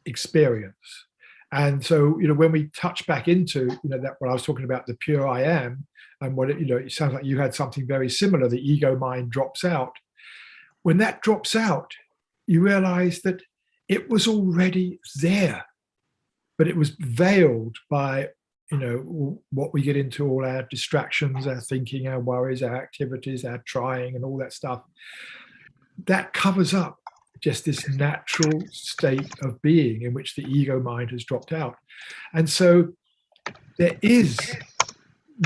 experience. And so, when we touch back into, that what I was talking about, the pure I am, and what it sounds like you had something very similar. The ego mind drops out. When that drops out, you realize that it was already there, but it was veiled by, what we get into, all our distractions, our thinking, our worries, our activities, our trying, and all that stuff. That covers up just this natural state of being in which the ego mind has dropped out. And so there is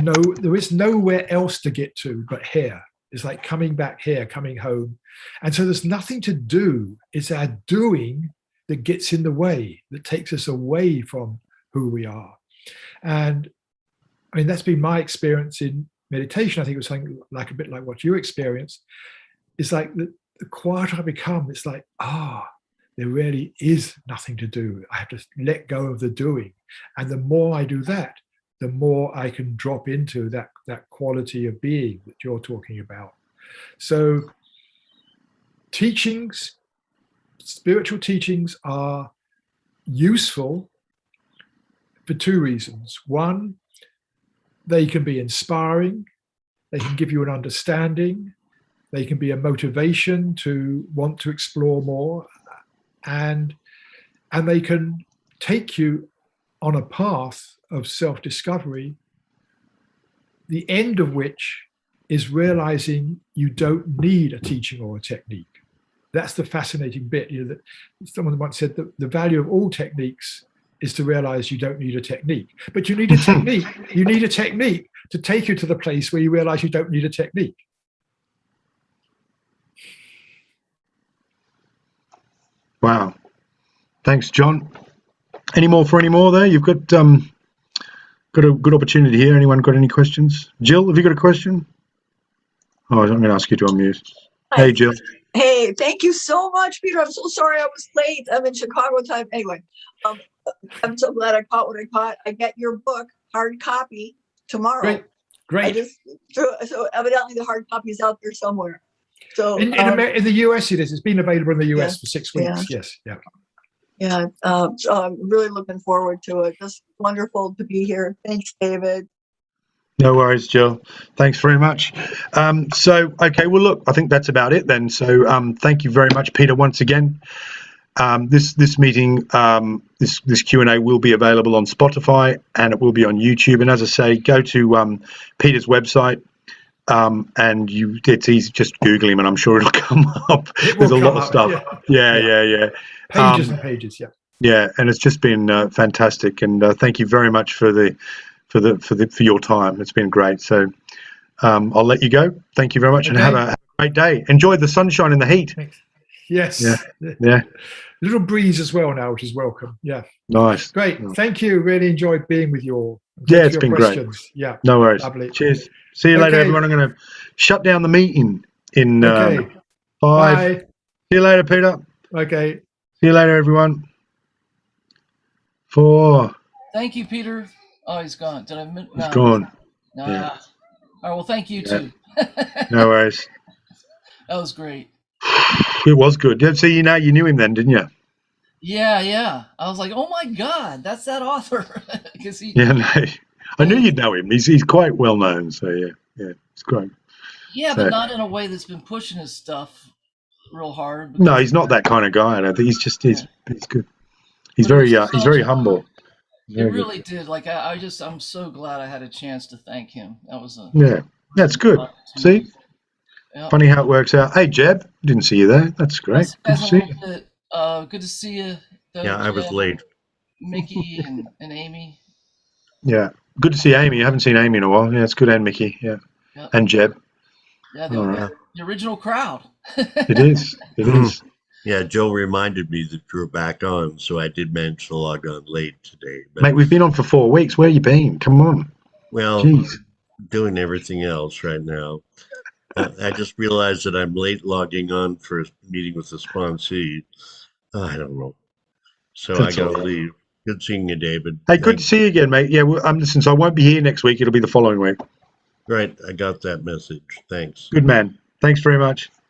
nowhere else to get to but here. It's like coming back here, coming home. And so there's nothing to do. It's our doing that gets in the way, that takes us away from who we are. And I mean, that's been my experience in meditation. I think it was something like a bit like what you experienced. It's like the quieter I become, it's like, there really is nothing to do. I have to let go of the doing. And the more I do that, the more I can drop into that quality of being that you're talking about. So spiritual teachings are useful for two reasons. One, they can be inspiring. They can give you an understanding. They can be a motivation to want to explore more. And they can take you on a path of self-discovery, the end of which is realizing you don't need a teaching or a technique. That's the fascinating bit. That someone once said that the value of all techniques is to realize you don't need a technique. But you need a technique. You need a technique to take you to the place where you realize you don't need a technique. Wow. Thanks, John. Any more there? You've got a good opportunity here. Anyone got any questions? Jill, have you got a question? Oh, I'm going to ask you to unmute. Hi. Hey, Jill. Hey, thank you so much, Peter. I'm so sorry I was late. I'm in Chicago time. Anyway, I'm so glad I caught what I caught. I get your book, hard copy, tomorrow. Great. So evidently the hard copy is out there somewhere. So in the US it is. It's been available in the US for 6 weeks. Yes. Yeah. So I'm really looking forward to it. Just wonderful to be here. Thanks, David. No worries, Jill. Thanks very much. Okay, well, look, I think that's about it then. So thank you very much, Peter, once again. This meeting, this Q&A will be available on Spotify and it will be on YouTube. And as I say, go to Peter's website and it's easy, just Google him and I'm sure it'll come up. There's a lot of stuff. Yeah. Pages and pages, Yeah, and it's just been fantastic. And thank you very much for your time. It's been great. So I'll let you go. Thank you very much and have a great day. Enjoy the sunshine and the heat. Thanks. Yes. Yeah. A little breeze as well now, which is welcome. Yeah. Nice. Great. Thank you. Really enjoyed being with you all. Yeah, it's been questions. Great. Yeah. No worries. Lovely. Cheers. See you later, everyone. I'm going to shut down the meeting in 5. Bye. See you later, Peter. Okay. See you later, everyone. 4. Thank you, Peter. Oh, he's gone. Did I? No. He's gone. No. Yeah. All right. Well, thank you too. No worries. That was great. It was good. So you knew him then, didn't you? Yeah. I was like, oh my God, that's that author. Because I knew you'd know him. He's quite well known. So yeah, it's great. Yeah, but not in a way that's been pushing his stuff real hard. No, he's not that kind of guy. I don't think he's good. He's very humble. He really did. Like I'm so glad I had a chance to thank him. That was that's good. See, funny how it works out. Hey, Jeb, didn't see you there. That's great. Good to see you. Good to see you. I was late. Mickey and Amy. Yeah. Good to see Amy. I haven't seen Amy in a while. Yeah, it's good. And Mickey. Yeah. Yep. And Jeb. Yeah, the original crowd. It is. It is. Yeah, Joe reminded me that you were back on, so I did manage to log on late today. But, mate, we've been on for 4 weeks. Where you been? Come on. Well, jeez. Doing everything else right now. I just realized that I'm late logging on for a meeting with the sponsee. I don't know. So I got to leave. Good seeing you, David. Hey, good to see you again, mate. Yeah, well, listen, so I won't be here next week. It'll be the following week. Right. I got that message. Thanks. Good man. Thanks very much.